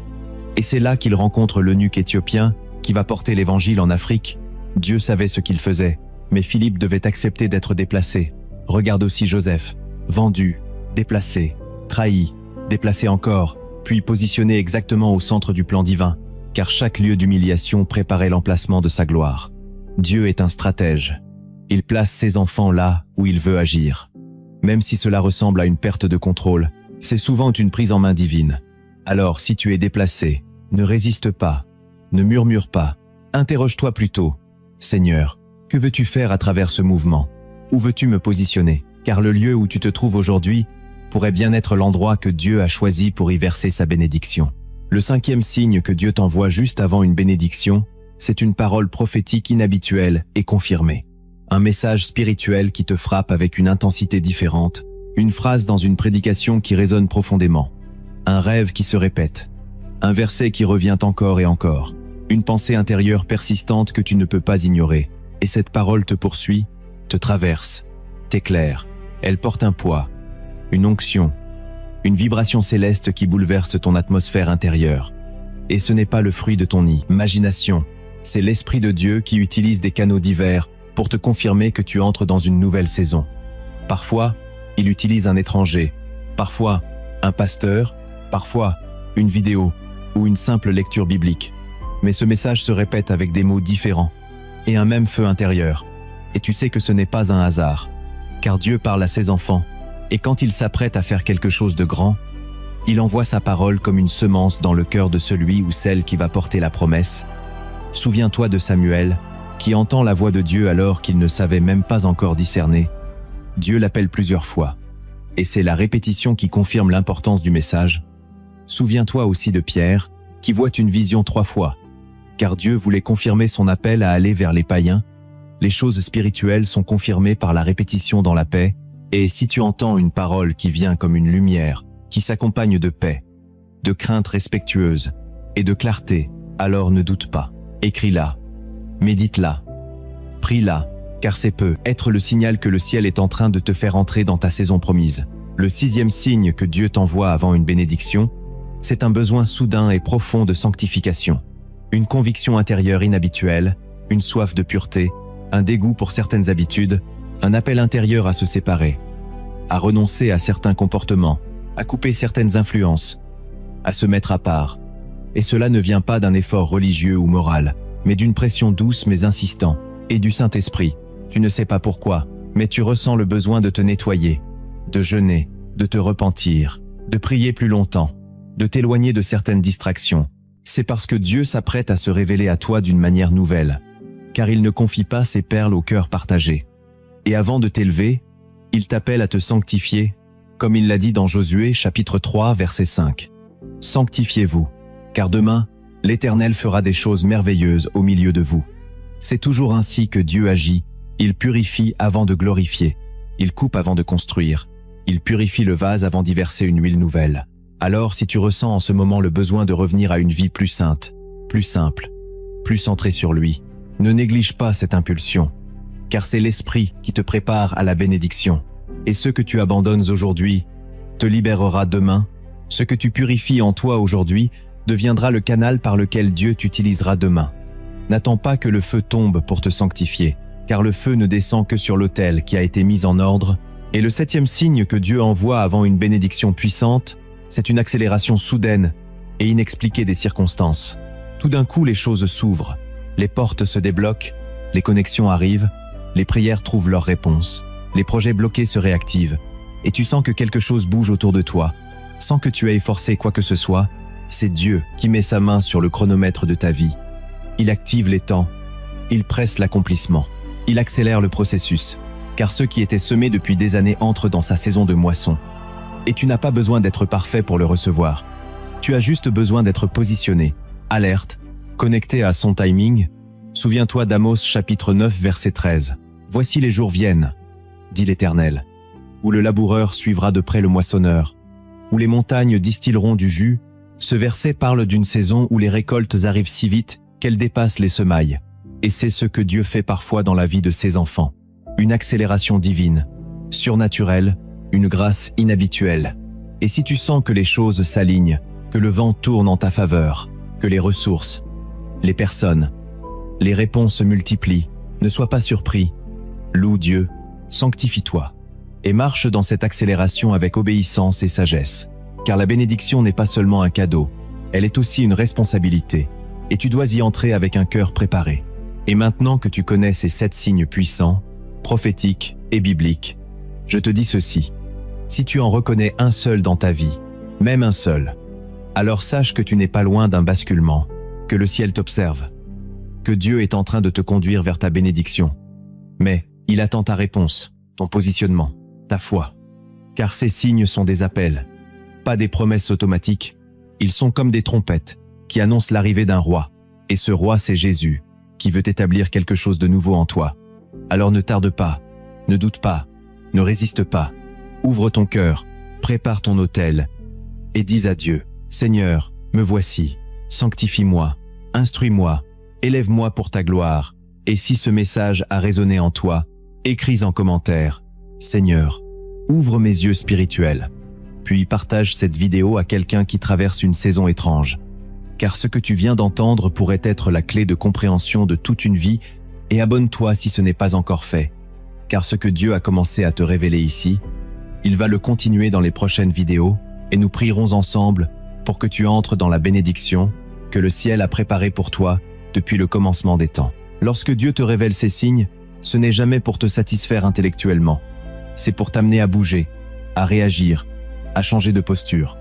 Et c'est là qu'il rencontre l'eunuque éthiopien qui va porter l'évangile en Afrique. Dieu savait ce qu'il faisait, mais Philippe devait accepter d'être déplacé. Regarde aussi Joseph, vendu, déplacé, trahi, déplacé encore, puis positionné exactement au centre du plan divin, car chaque lieu d'humiliation préparait l'emplacement de sa gloire. Dieu est un stratège. Il place ses enfants là où il veut agir. Même si cela ressemble à une perte de contrôle, c'est souvent une prise en main divine. Alors, si tu es déplacé, ne résiste pas, ne murmure pas, interroge-toi plutôt. Seigneur, que veux-tu faire à travers ce mouvement? Où veux-tu me positionner? Car le lieu où tu te trouves aujourd'hui pourrait bien être l'endroit que Dieu a choisi pour y verser sa bénédiction. Le cinquième signe que Dieu t'envoie juste avant une bénédiction, c'est une parole prophétique inhabituelle et confirmée. Un message spirituel qui te frappe avec une intensité différente, une phrase dans une prédication qui résonne profondément. Un rêve qui se répète, un verset qui revient encore et encore, une pensée intérieure persistante que tu ne peux pas ignorer, et cette parole te poursuit, te traverse, t'éclaire, elle porte un poids, une onction, une vibration céleste qui bouleverse ton atmosphère intérieure. Et ce n'est pas le fruit de ton imagination, c'est l'Esprit de Dieu qui utilise des canaux divers pour te confirmer que tu entres dans une nouvelle saison. Parfois, il utilise un étranger, parfois un pasteur, parfois une vidéo ou une simple lecture biblique. Mais ce message se répète avec des mots différents et un même feu intérieur. Et tu sais que ce n'est pas un hasard, car Dieu parle à ses enfants, et quand il s'apprête à faire quelque chose de grand, il envoie sa parole comme une semence dans le cœur de celui ou celle qui va porter la promesse. Souviens-toi de Samuel, qui entend la voix de Dieu alors qu'il ne savait même pas encore discerner. Dieu l'appelle plusieurs fois, et c'est la répétition qui confirme l'importance du message. Souviens-toi aussi de Pierre, qui voit une vision 3 fois, car Dieu voulait confirmer son appel à aller vers les païens. Les choses spirituelles sont confirmées par la répétition dans la paix, et si tu entends une parole qui vient comme une lumière, qui s'accompagne de paix, de crainte respectueuse et de clarté, alors ne doute pas. Écris-la, médite-la, prie-la, car c'est peut être le signal que le ciel est en train de te faire entrer dans ta saison promise. Le sixième signe que Dieu t'envoie avant une bénédiction, c'est un besoin soudain et profond de sanctification. Une conviction intérieure inhabituelle, une soif de pureté, un dégoût pour certaines habitudes, un appel intérieur à se séparer, à renoncer à certains comportements, à couper certaines influences, à se mettre à part. Et cela ne vient pas d'un effort religieux ou moral, mais d'une pression douce mais insistant, et du Saint-Esprit. Tu ne sais pas pourquoi, mais tu ressens le besoin de te nettoyer, de jeûner, de te repentir, de prier plus longtemps, de t'éloigner de certaines distractions. C'est parce que Dieu s'apprête à se révéler à toi d'une manière nouvelle. car il ne confie pas ses perles au cœur partagé. Et avant de t'élever, il t'appelle à te sanctifier, comme il l'a dit dans Josué chapitre 3 verset 5. Sanctifiez-vous, car demain, l'Éternel fera des choses merveilleuses au milieu de vous. C'est toujours ainsi que Dieu agit, il purifie avant de glorifier, il coupe avant de construire, il purifie le vase avant d'y verser une huile nouvelle. Alors si tu ressens en ce moment le besoin de revenir à une vie plus sainte, plus simple, plus centrée sur lui, ne néglige pas cette impulsion, car c'est l'Esprit qui te prépare à la bénédiction. Et ce que tu abandonnes aujourd'hui te libérera demain. Ce que tu purifies en toi aujourd'hui deviendra le canal par lequel Dieu t'utilisera demain. N'attends pas que le feu tombe pour te sanctifier, car le feu ne descend que sur l'autel qui a été mis en ordre, et le 7e signe que Dieu envoie avant une bénédiction puissante, c'est une accélération soudaine et inexpliquée des circonstances. Tout d'un coup, les choses s'ouvrent, les portes se débloquent, les connexions arrivent, les prières trouvent leur réponse, les projets bloqués se réactivent, et tu sens que quelque chose bouge autour de toi, sans que tu aies forcé quoi que ce soit. C'est Dieu qui met sa main sur le chronomètre de ta vie. Il active les temps, il presse l'accomplissement, il accélère le processus, car ceux qui étaient semés depuis des années entrent dans sa saison de moisson. Et tu n'as pas besoin d'être parfait pour le recevoir. Tu as juste besoin d'être positionné, alerte, connecté à son timing. Souviens-toi d'Amos chapitre 9 verset 13. « Voici les jours viennent, dit l'Éternel, où le laboureur suivra de près le moissonneur, où les montagnes distilleront du jus. » Ce verset parle d'une saison où les récoltes arrivent si vite qu'elles dépassent les semailles. Et c'est ce que Dieu fait parfois dans la vie de ses enfants. Une accélération divine, surnaturelle, une grâce inhabituelle. Et si tu sens que les choses s'alignent, que le vent tourne en ta faveur, que les ressources, les personnes, les réponses se multiplient, ne sois pas surpris. Loue Dieu, sanctifie-toi, et marche dans cette accélération avec obéissance et sagesse. Car la bénédiction n'est pas seulement un cadeau, elle est aussi une responsabilité, et tu dois y entrer avec un cœur préparé. Et maintenant que tu connais ces 7 signes puissants, prophétiques et bibliques, je te dis ceci. Si tu en reconnais un seul dans ta vie, même un seul, alors sache que tu n'es pas loin d'un basculement, que le ciel t'observe, que Dieu est en train de te conduire vers ta bénédiction. Mais il attend ta réponse, ton positionnement, ta foi. Car ces signes sont des appels, pas des promesses automatiques. Ils sont comme des trompettes qui annoncent l'arrivée d'un roi. Et ce roi, c'est Jésus, qui veut établir quelque chose de nouveau en toi. Alors ne tarde pas, ne doute pas, ne résiste pas. Ouvre ton cœur, prépare ton autel et dis à Dieu, « Seigneur, me voici, sanctifie-moi, instruis-moi, élève-moi pour ta gloire. » Et si ce message a résonné en toi, écris en commentaire, « Seigneur, ouvre mes yeux spirituels. » Puis partage cette vidéo à quelqu'un qui traverse une saison étrange. Car ce que tu viens d'entendre pourrait être la clé de compréhension de toute une vie, et abonne-toi si ce n'est pas encore fait. Car ce que Dieu a commencé à te révéler ici, il va le continuer dans les prochaines vidéos, et nous prierons ensemble pour que tu entres dans la bénédiction que le ciel a préparée pour toi depuis le commencement des temps. Lorsque Dieu te révèle ces signes, ce n'est jamais pour te satisfaire intellectuellement. C'est pour t'amener à bouger, à réagir, à changer de posture.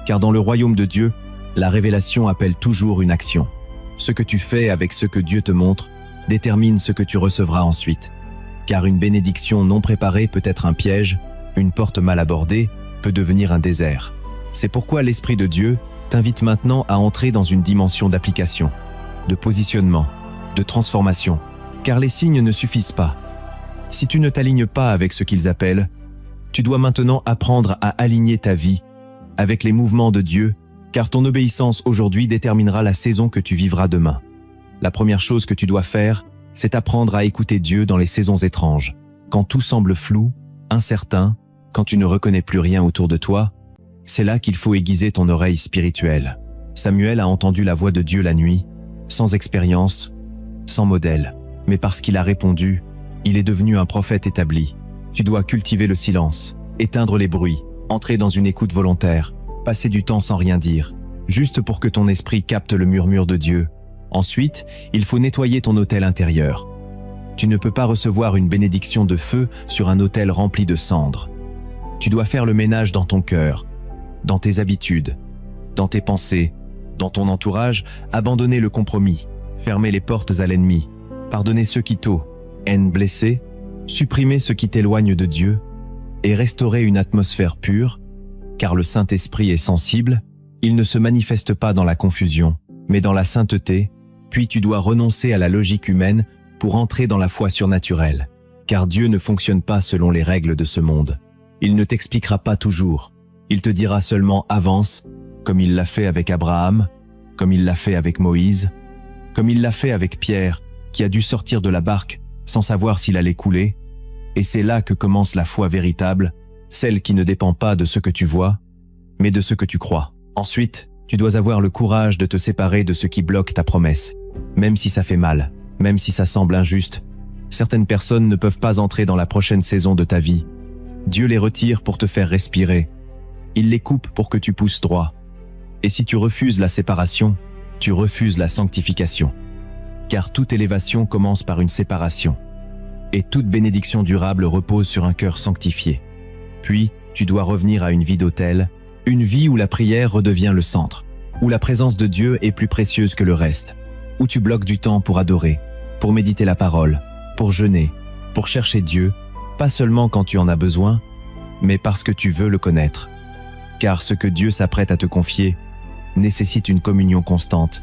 Car dans le royaume de Dieu, la révélation appelle toujours une action. Ce que tu fais avec ce que Dieu te montre détermine ce que tu recevras ensuite. Car une bénédiction non préparée peut être un piège, une porte mal abordée peut devenir un désert. C'est pourquoi l'Esprit de Dieu t'invite maintenant à entrer dans une dimension d'application, de positionnement, de transformation. Car les signes ne suffisent pas. Si tu ne t'alignes pas avec ce qu'ils appellent, tu dois maintenant apprendre à aligner ta vie avec les mouvements de Dieu, car ton obéissance aujourd'hui déterminera la saison que tu vivras demain. La première chose que tu dois faire, c'est apprendre à écouter Dieu dans les saisons étranges. Quand tout semble flou, incertain, quand tu ne reconnais plus rien autour de toi, c'est là qu'il faut aiguiser ton oreille spirituelle. Samuel a entendu la voix de Dieu la nuit, sans expérience, sans modèle. Mais parce qu'il a répondu, il est devenu un prophète établi. Tu dois cultiver le silence, éteindre les bruits, entrer dans une écoute volontaire, passer du temps sans rien dire, juste pour que ton esprit capte le murmure de Dieu. Ensuite, il faut nettoyer ton autel intérieur. Tu ne peux pas recevoir une bénédiction de feu sur un autel rempli de cendres. Tu dois faire le ménage dans ton cœur, dans tes habitudes, dans tes pensées, dans ton entourage, abandonner le compromis, fermer les portes à l'ennemi, pardonner ceux qui haine blessé, supprimer ce qui t'éloigne de Dieu et restaurer une atmosphère pure, car le Saint-Esprit est sensible, il ne se manifeste pas dans la confusion, mais dans la sainteté, puis tu dois renoncer à la logique humaine pour entrer dans la foi surnaturelle, car Dieu ne fonctionne pas selon les règles de ce monde. Il ne t'expliquera pas toujours, il te dira seulement avance, comme il l'a fait avec Abraham, comme il l'a fait avec Moïse, comme il l'a fait avec Pierre, qui a dû sortir de la barque sans savoir s'il allait couler, et c'est là que commence la foi véritable, celle qui ne dépend pas de ce que tu vois, mais de ce que tu crois. Ensuite, tu dois avoir le courage de te séparer de ce qui bloque ta promesse, même si ça fait mal, même si ça semble injuste. Certaines personnes ne peuvent pas entrer dans la prochaine saison de ta vie. Dieu les retire pour te faire respirer. Il les coupe pour que tu pousses droit. Et si tu refuses la séparation, tu refuses la sanctification. Car toute élévation commence par une séparation. Et toute bénédiction durable repose sur un cœur sanctifié. Puis, tu dois revenir à une vie d'autel, une vie où la prière redevient le centre, où la présence de Dieu est plus précieuse que le reste, où tu bloques du temps pour adorer, pour méditer la parole, pour jeûner, pour chercher Dieu, pas seulement quand tu en as besoin, mais parce que tu veux le connaître. Car ce que Dieu s'apprête à te confier nécessite une communion constante.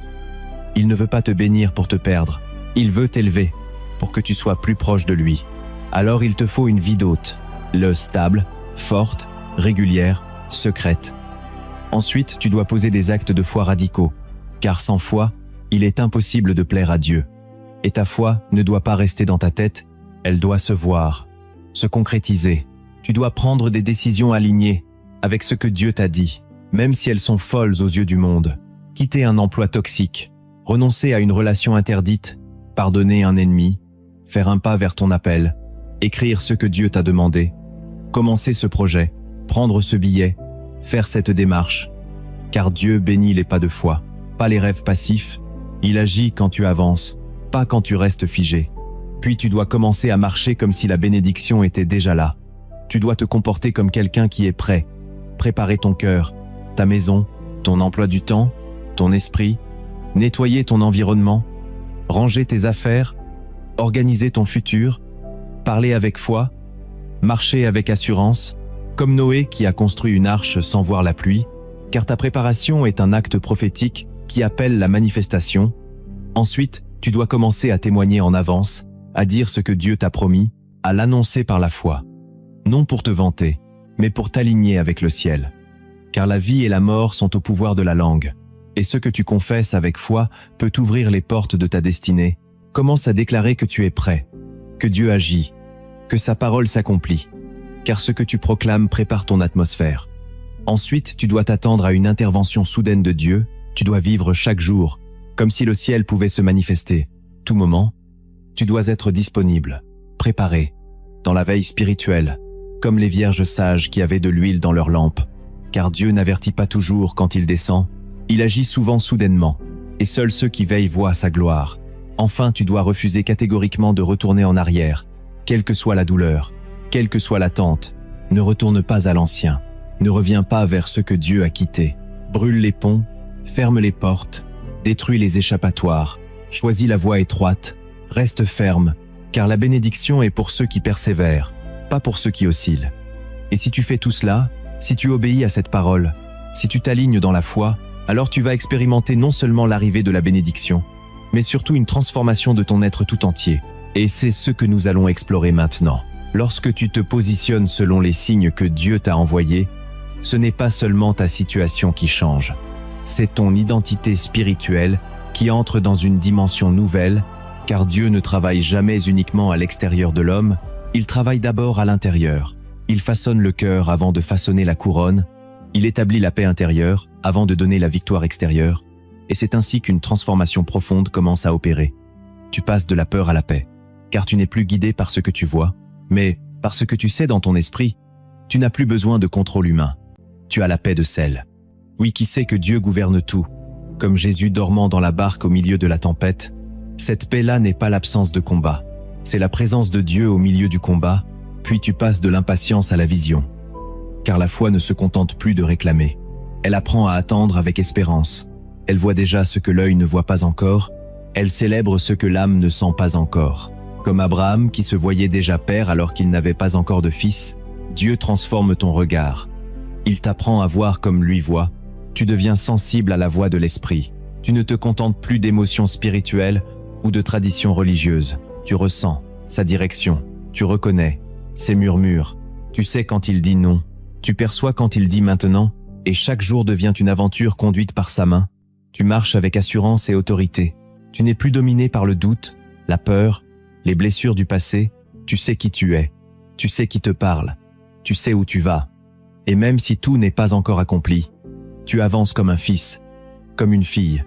Il ne veut pas te bénir pour te perdre, il veut t'élever pour que tu sois plus proche de lui. Alors il te faut une vie d'hôte, stable, forte, régulière, secrète. Ensuite, tu dois poser des actes de foi radicaux, car sans foi, il est impossible de plaire à Dieu. Et ta foi ne doit pas rester dans ta tête, elle doit se voir, se concrétiser. Tu dois prendre des décisions alignées avec ce que Dieu t'a dit, même si elles sont folles aux yeux du monde. Quitter un emploi toxique, renoncer à une relation interdite, pardonner un ennemi, faire un pas vers ton appel, écrire ce que Dieu t'a demandé, commencer ce projet, prendre ce billet, faire cette démarche. Car Dieu bénit les pas de foi, pas les rêves passifs. Il agit quand tu avances, pas quand tu restes figé. Puis tu dois commencer à marcher comme si la bénédiction était déjà là. Tu dois te comporter comme quelqu'un qui est prêt, préparer ton cœur, ta maison, ton emploi du temps, ton esprit, nettoyer ton environnement, ranger tes affaires, organiser ton futur, parler avec foi, marcher avec assurance, comme Noé qui a construit une arche sans voir la pluie, car ta préparation est un acte prophétique qui appelle la manifestation. Ensuite, tu dois commencer à témoigner en avance, à dire ce que Dieu t'a promis, à l'annoncer par la foi. Non pour te vanter, mais pour t'aligner avec le ciel. Car la vie et la mort sont au pouvoir de la langue, et ce que tu confesses avec foi peut t'ouvrir les portes de ta destinée. Commence à déclarer que tu es prêt, que Dieu agit, que sa parole s'accomplit, car ce que tu proclames prépare ton atmosphère. Ensuite, tu dois t'attendre à une intervention soudaine de Dieu, tu dois vivre chaque jour, comme si le ciel pouvait se manifester. Tout moment, tu dois être disponible, préparé, dans la veille spirituelle, comme les vierges sages qui avaient de l'huile dans leurs lampes. Car Dieu n'avertit pas toujours quand il descend, il agit souvent soudainement, et seuls ceux qui veillent voient sa gloire. Enfin, tu dois refuser catégoriquement de retourner en arrière, quelle que soit la douleur, quelle que soit l'attente. Ne retourne pas à l'ancien, ne reviens pas vers ce que Dieu a quitté. Brûle les ponts, ferme les portes, détruis les échappatoires, choisis la voie étroite, reste ferme, car la bénédiction est pour ceux qui persévèrent, pas pour ceux qui oscillent. Et si tu fais tout cela, si tu obéis à cette parole, si tu t'alignes dans la foi, alors tu vas expérimenter non seulement l'arrivée de la bénédiction, mais surtout une transformation de ton être tout entier. Et c'est ce que nous allons explorer maintenant. Lorsque tu te positionnes selon les signes que Dieu t'a envoyés, ce n'est pas seulement ta situation qui change, c'est ton identité spirituelle qui entre dans une dimension nouvelle, car Dieu ne travaille jamais uniquement à l'extérieur de l'homme, il travaille d'abord à l'intérieur. Il façonne le cœur avant de façonner la couronne, il établit la paix intérieure avant de donner la victoire extérieure, et c'est ainsi qu'une transformation profonde commence à opérer. Tu passes de la peur à la paix, car tu n'es plus guidé par ce que tu vois, mais par ce que tu sais dans ton esprit. Tu n'as plus besoin de contrôle humain, tu as la paix de celle. Oui, qui sait que Dieu gouverne tout, comme Jésus dormant dans la barque au milieu de la tempête. Cette paix-là n'est pas l'absence de combat, c'est la présence de Dieu au milieu du combat, puis tu passes de l'impatience à la vision. Car la foi ne se contente plus de réclamer, elle apprend à attendre avec espérance. Elle voit déjà ce que l'œil ne voit pas encore, Elle célèbre ce que l'âme ne sent pas encore. Comme Abraham qui se voyait déjà père alors qu'il n'avait pas encore de fils, Dieu transforme ton regard. Il t'apprend à voir comme lui voit. Tu deviens sensible à la voix de l'esprit. Tu ne te contentes plus d'émotions spirituelles ou de traditions religieuses. Tu ressens sa direction. Tu reconnais ses murmures. Tu sais quand il dit non. Tu perçois quand il dit maintenant. Et chaque jour devient une aventure conduite par sa main. Tu marches avec assurance et autorité. Tu n'es plus dominé par le doute, la peur, les blessures du passé. Tu sais qui tu es. Tu sais qui te parle. Tu sais où tu vas. Et même si tout n'est pas encore accompli, tu avances comme un fils, comme une fille,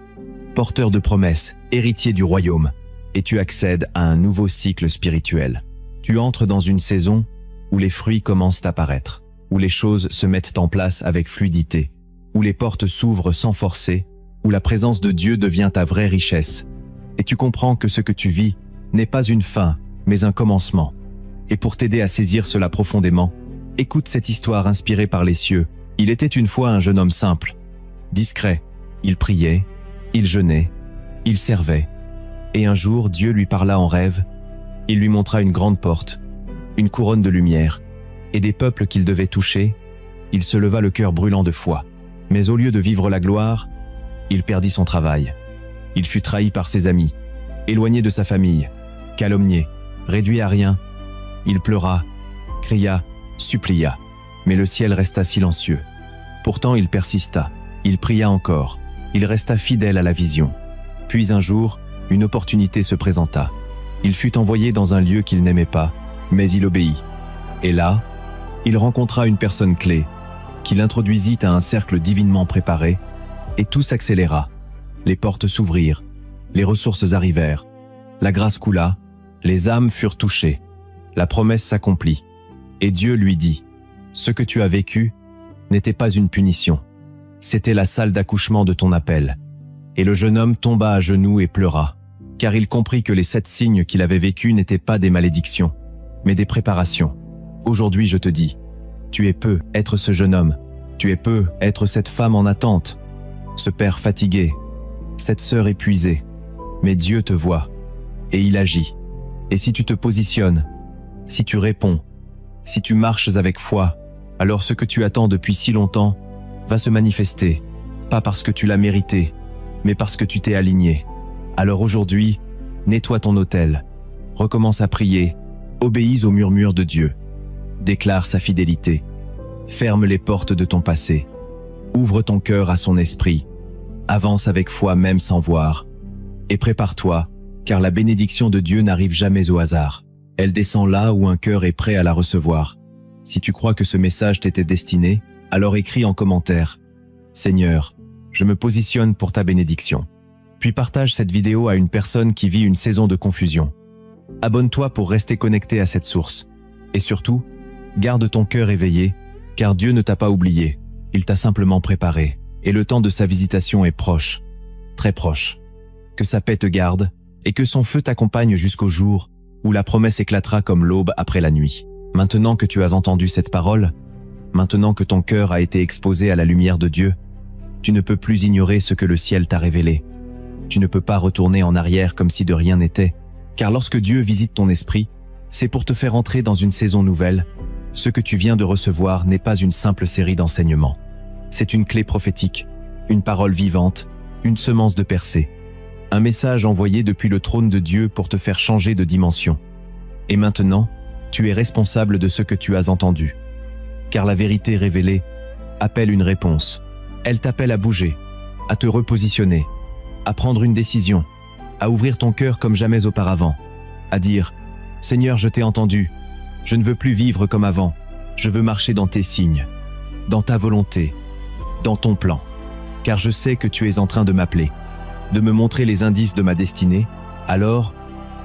porteur de promesses, héritier du royaume, et tu accèdes à un nouveau cycle spirituel. Tu entres dans une saison où les fruits commencent à paraître, où les choses se mettent en place avec fluidité, où les portes s'ouvrent sans forcer, où la présence de Dieu devient ta vraie richesse. Et tu comprends que ce que tu vis n'est pas une fin, mais un commencement. Et pour t'aider à saisir cela profondément, écoute cette histoire inspirée par les cieux. Il était une fois un jeune homme simple, discret. Il priait, il jeûnait, il servait. Et un jour, Dieu lui parla en rêve. Il lui montra une grande porte, une couronne de lumière, et des peuples qu'il devait toucher. Il se leva le cœur brûlant de foi. Mais au lieu de vivre la gloire, il perdit son travail. Il fut trahi par ses amis, éloigné de sa famille, calomnié, réduit à rien. Il pleura, cria, supplia, mais le ciel resta silencieux. Pourtant il persista, il pria encore, il resta fidèle à la vision. Puis un jour, une opportunité se présenta. Il fut envoyé dans un lieu qu'il n'aimait pas, mais il obéit. Et là, il rencontra une personne clé, qui l'introduisit à un cercle divinement préparé, et tout s'accéléra. Les portes s'ouvrirent, les ressources arrivèrent, la grâce coula, les âmes furent touchées, la promesse s'accomplit. Et Dieu lui dit, « Ce que tu as vécu n'était pas une punition, c'était la salle d'accouchement de ton appel. » Et le jeune homme tomba à genoux et pleura, car il comprit que les 7 signes qu'il avait vécus n'étaient pas des malédictions, mais des préparations. Aujourd'hui je te dis, tu es peu être ce jeune homme, tu es peu être cette femme en attente, ce père fatigué, cette sœur épuisée. Mais Dieu te voit, et il agit. Et si tu te positionnes, si tu réponds, si tu marches avec foi, alors ce que tu attends depuis si longtemps va se manifester, pas parce que tu l'as mérité, mais parce que tu t'es aligné. Alors aujourd'hui, nettoie ton autel, recommence à prier, obéis au murmure de Dieu, déclare sa fidélité, ferme les portes de ton passé, ouvre ton cœur à son esprit, avance avec foi même sans voir, et prépare-toi, car la bénédiction de Dieu n'arrive jamais au hasard. Elle descend là où un cœur est prêt à la recevoir. Si tu crois que ce message t'était destiné, alors écris en commentaire « Seigneur, je me positionne pour ta bénédiction ». Puis partage cette vidéo à une personne qui vit une saison de confusion. Abonne-toi pour rester connecté à cette source. Et surtout, garde ton cœur éveillé, car Dieu ne t'a pas oublié, il t'a simplement préparé. Et le temps de sa visitation est proche, très proche. Que sa paix te garde, et que son feu t'accompagne jusqu'au jour où la promesse éclatera comme l'aube après la nuit. Maintenant que tu as entendu cette parole, maintenant que ton cœur a été exposé à la lumière de Dieu, tu ne peux plus ignorer ce que le ciel t'a révélé. Tu ne peux pas retourner en arrière comme si de rien n'était, car lorsque Dieu visite ton esprit, c'est pour te faire entrer dans une saison nouvelle. Ce que tu viens de recevoir n'est pas une simple série d'enseignements. C'est une clé prophétique, une parole vivante, une semence de percée. Un message envoyé depuis le trône de Dieu pour te faire changer de dimension. Et maintenant, tu es responsable de ce que tu as entendu. Car la vérité révélée appelle une réponse. Elle t'appelle à bouger, à te repositionner, à prendre une décision, à ouvrir ton cœur comme jamais auparavant, à dire « Seigneur, je t'ai entendu, je ne veux plus vivre comme avant, je veux marcher dans tes signes, dans ta volonté, dans ton plan, car je sais que tu es en train de m'appeler, de me montrer les indices de ma destinée, alors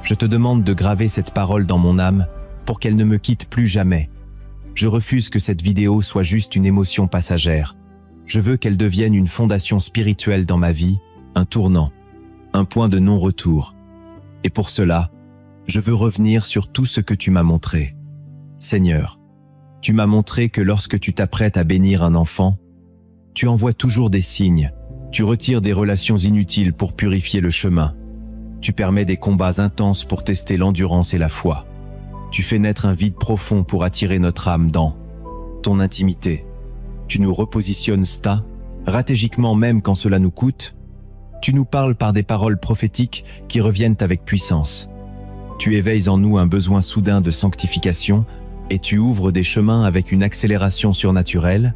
je te demande de graver cette parole dans mon âme pour qu'elle ne me quitte plus jamais. Je refuse que cette vidéo soit juste une émotion passagère. Je veux qu'elle devienne une fondation spirituelle dans ma vie, un tournant, un point de non-retour. Et pour cela, je veux revenir sur tout ce que tu m'as montré. Seigneur, tu m'as montré que lorsque tu t'apprêtes à bénir un enfant, tu envoies toujours des signes, tu retires des relations inutiles pour purifier le chemin. Tu permets des combats intenses pour tester l'endurance et la foi. Tu fais naître un vide profond pour attirer notre âme dans ton intimité. Tu nous repositionnes stratégiquement même quand cela nous coûte. Tu nous parles par des paroles prophétiques qui reviennent avec puissance. Tu éveilles en nous un besoin soudain de sanctification et tu ouvres des chemins avec une accélération surnaturelle.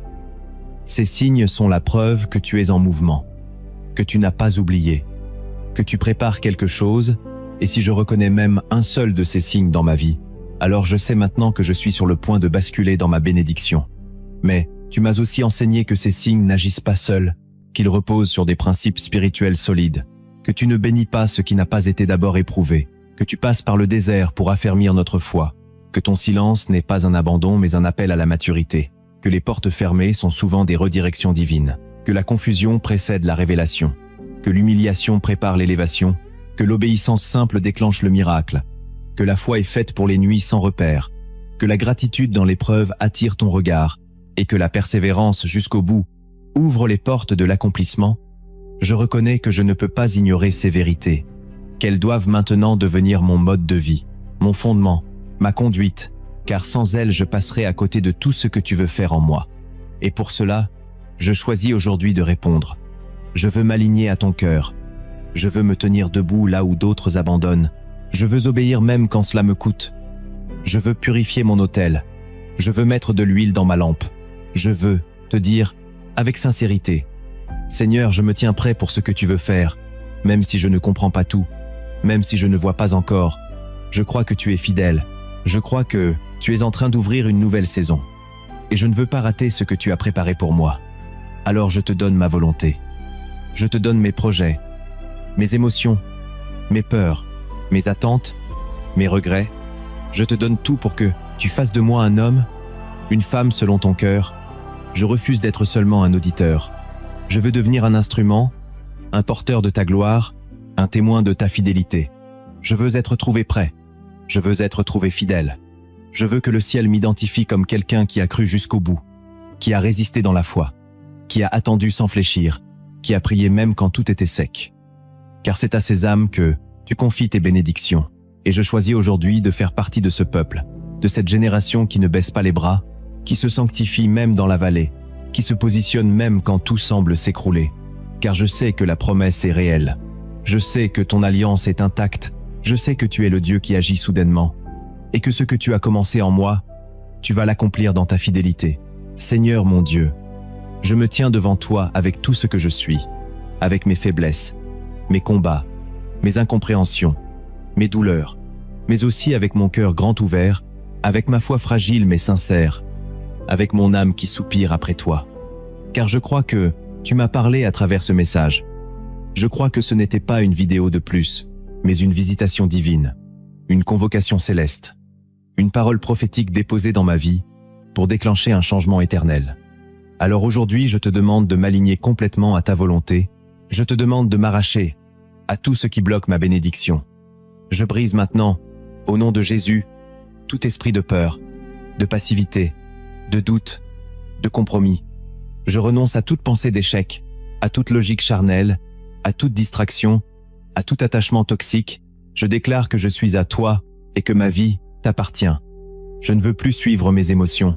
Ces signes sont la preuve que tu es en mouvement, que tu n'as pas oublié, que tu prépares quelque chose, et si je reconnais même un seul de ces signes dans ma vie, alors je sais maintenant que je suis sur le point de basculer dans ma bénédiction. Mais tu m'as aussi enseigné que ces signes n'agissent pas seuls, qu'ils reposent sur des principes spirituels solides, que tu ne bénis pas ce qui n'a pas été d'abord éprouvé, que tu passes par le désert pour affermir notre foi, que ton silence n'est pas un abandon mais un appel à la maturité, que les portes fermées sont souvent des redirections divines, que la confusion précède la révélation, que l'humiliation prépare l'élévation, que l'obéissance simple déclenche le miracle, que la foi est faite pour les nuits sans repère, que la gratitude dans l'épreuve attire ton regard, et que la persévérance jusqu'au bout ouvre les portes de l'accomplissement. Je reconnais que je ne peux pas ignorer ces vérités, qu'elles doivent maintenant devenir mon mode de vie, mon fondement, ma conduite, car sans elles je passerai à côté de tout ce que tu veux faire en moi. Et pour cela, je choisis aujourd'hui de répondre. Je veux m'aligner à ton cœur. Je veux me tenir debout là où d'autres abandonnent. Je veux obéir même quand cela me coûte. Je veux purifier mon autel. Je veux mettre de l'huile dans ma lampe. Je veux te dire, avec sincérité, Seigneur, je me tiens prêt pour ce que tu veux faire, même si je ne comprends pas tout, même si je ne vois pas encore. Je crois que tu es fidèle. Je crois que tu es en train d'ouvrir une nouvelle saison. Et je ne veux pas rater ce que tu as préparé pour moi. Alors je te donne ma volonté. Je te donne mes projets, mes émotions, mes peurs, mes attentes, mes regrets. Je te donne tout pour que tu fasses de moi un homme, une femme selon ton cœur. Je refuse d'être seulement un auditeur. Je veux devenir un instrument, un porteur de ta gloire, un témoin de ta fidélité. Je veux être trouvé prêt. Je veux être trouvé fidèle. Je veux que le ciel m'identifie comme quelqu'un qui a cru jusqu'au bout, qui a résisté dans la foi, qui a attendu sans fléchir, qui a prié même quand tout était sec. Car c'est à ces âmes que tu confies tes bénédictions. Et je choisis aujourd'hui de faire partie de ce peuple, de cette génération qui ne baisse pas les bras, qui se sanctifie même dans la vallée, qui se positionne même quand tout semble s'écrouler. Car je sais que la promesse est réelle. Je sais que ton alliance est intacte. Je sais que tu es le Dieu qui agit soudainement. Et que ce que tu as commencé en moi, tu vas l'accomplir dans ta fidélité. Seigneur mon Dieu, je me tiens devant toi avec tout ce que je suis, avec mes faiblesses, mes combats, mes incompréhensions, mes douleurs, mais aussi avec mon cœur grand ouvert, avec ma foi fragile mais sincère, avec mon âme qui soupire après toi. Car je crois que tu m'as parlé à travers ce message. Je crois que ce n'était pas une vidéo de plus, mais une visitation divine, une convocation céleste, une parole prophétique déposée dans ma vie pour déclencher un changement éternel. Alors aujourd'hui, je te demande de m'aligner complètement à ta volonté. Je te demande de m'arracher à tout ce qui bloque ma bénédiction. Je brise maintenant, au nom de Jésus, tout esprit de peur, de passivité, de doute, de compromis. Je renonce à toute pensée d'échec, à toute logique charnelle, à toute distraction, à tout attachement toxique. Je déclare que je suis à toi et que ma vie t'appartient. Je ne veux plus suivre mes émotions.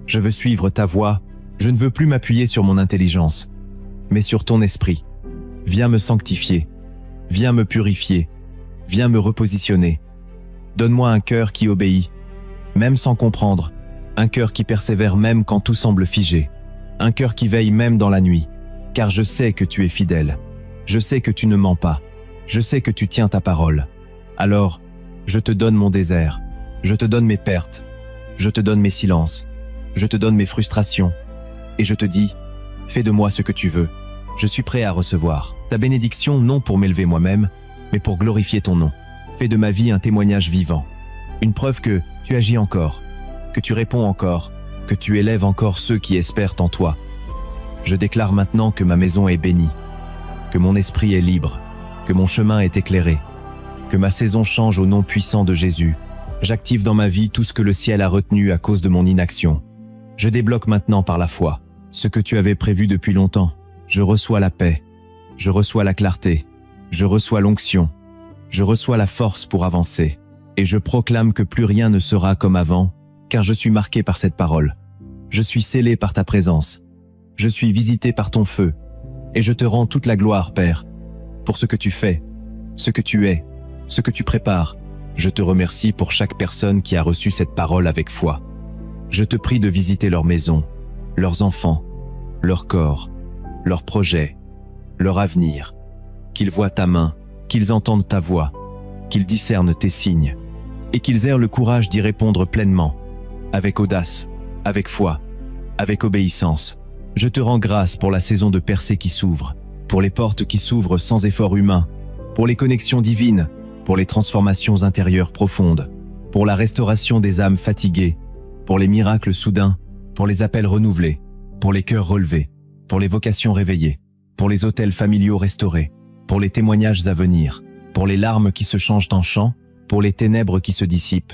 Je veux suivre ta voie. Je ne veux plus m'appuyer sur mon intelligence, mais sur ton esprit. Viens me sanctifier. Viens me purifier. Viens me repositionner. Donne-moi un cœur qui obéit, même sans comprendre. Un cœur qui persévère même quand tout semble figé. Un cœur qui veille même dans la nuit. Car je sais que tu es fidèle. Je sais que tu ne mens pas. Je sais que tu tiens ta parole. Alors, je te donne mon désert. Je te donne mes pertes. Je te donne mes silences. Je te donne mes frustrations. Et je te dis, fais de moi ce que tu veux. Je suis prêt à recevoir ta bénédiction non pour m'élever moi-même, mais pour glorifier ton nom. Fais de ma vie un témoignage vivant. Une preuve que tu agis encore, que tu réponds encore, que tu élèves encore ceux qui espèrent en toi. Je déclare maintenant que ma maison est bénie, que mon esprit est libre, que mon chemin est éclairé, que ma saison change au nom puissant de Jésus. J'active dans ma vie tout ce que le ciel a retenu à cause de mon inaction. Je débloque maintenant par la foi ce que tu avais prévu depuis longtemps. Je reçois la paix, je reçois la clarté, je reçois l'onction, Je reçois la force pour avancer, et je proclame que plus rien ne sera comme avant, car je suis marqué par cette parole. Je suis scellé par ta présence. Je suis visité par ton feu, et je te rends toute la gloire, Père, pour ce que tu fais, ce que tu es, ce que tu prépares. Je te remercie pour chaque personne qui a reçu cette parole avec foi. Je te prie de visiter leur maison, leurs enfants, leur corps, leurs projets, leur avenir, qu'ils voient ta main, qu'ils entendent ta voix, qu'ils discernent tes signes, et qu'ils aient le courage d'y répondre pleinement, avec audace, avec foi, avec obéissance. Je te rends grâce pour la saison de percée qui s'ouvre, pour les portes qui s'ouvrent sans effort humain, pour les connexions divines, pour les transformations intérieures profondes, pour la restauration des âmes fatiguées, pour les miracles soudains, pour les appels renouvelés, pour les cœurs relevés, pour les vocations réveillées, pour les hôtels familiaux restaurés, pour les témoignages à venir, pour les larmes qui se changent en chant, pour les ténèbres qui se dissipent,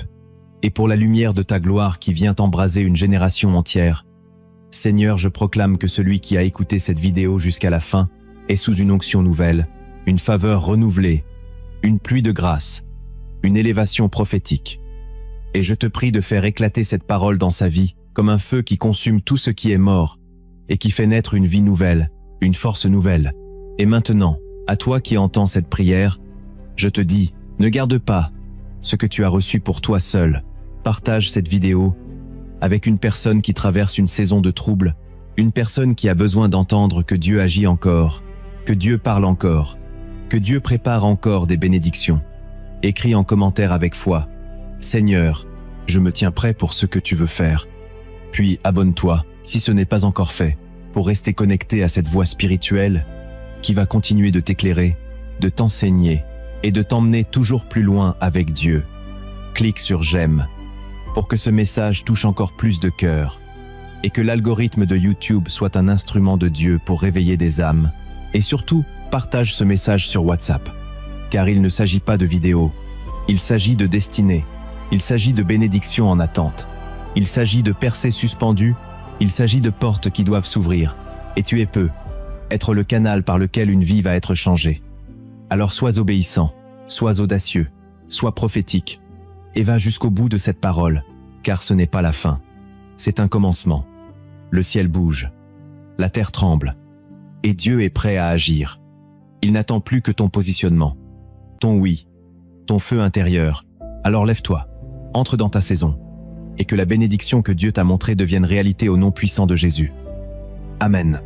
et pour la lumière de ta gloire qui vient embraser une génération entière. Seigneur, je proclame que celui qui a écouté cette vidéo jusqu'à la fin est sous une onction nouvelle, une faveur renouvelée, une pluie de grâce, une élévation prophétique. Et je te prie de faire éclater cette parole dans sa vie comme un feu qui consume tout ce qui est mort et qui fait naître une vie nouvelle, une force nouvelle. Et maintenant, à toi qui entends cette prière, je te dis, ne garde pas ce que tu as reçu pour toi seul. Partage cette vidéo avec une personne qui traverse une saison de trouble, une personne qui a besoin d'entendre que Dieu agit encore, que Dieu parle encore, que Dieu prépare encore des bénédictions. Écris en commentaire avec foi, « Seigneur, je me tiens prêt pour ce que tu veux faire ». Puis abonne-toi, si ce n'est pas encore fait, pour rester connecté à cette voix spirituelle qui va continuer de t'éclairer, de t'enseigner et de t'emmener toujours plus loin avec Dieu. Clique sur « J'aime » pour que ce message touche encore plus de cœurs et que l'algorithme de YouTube soit un instrument de Dieu pour réveiller des âmes. Et surtout, partage ce message sur WhatsApp, car il ne s'agit pas de vidéos, il s'agit de destinée, il s'agit de bénédictions en attente, il s'agit de percées suspendues, il s'agit de portes qui doivent s'ouvrir, et tu es peu, être le canal par lequel une vie va être changée. Alors sois obéissant, sois audacieux, sois prophétique, et va jusqu'au bout de cette parole, car ce n'est pas la fin, c'est un commencement. Le ciel bouge, la terre tremble, et Dieu est prêt à agir. Il n'attend plus que ton positionnement, ton oui, ton feu intérieur. Alors lève-toi, entre dans ta saison, et que la bénédiction que Dieu t'a montrée devienne réalité au nom puissant de Jésus. Amen.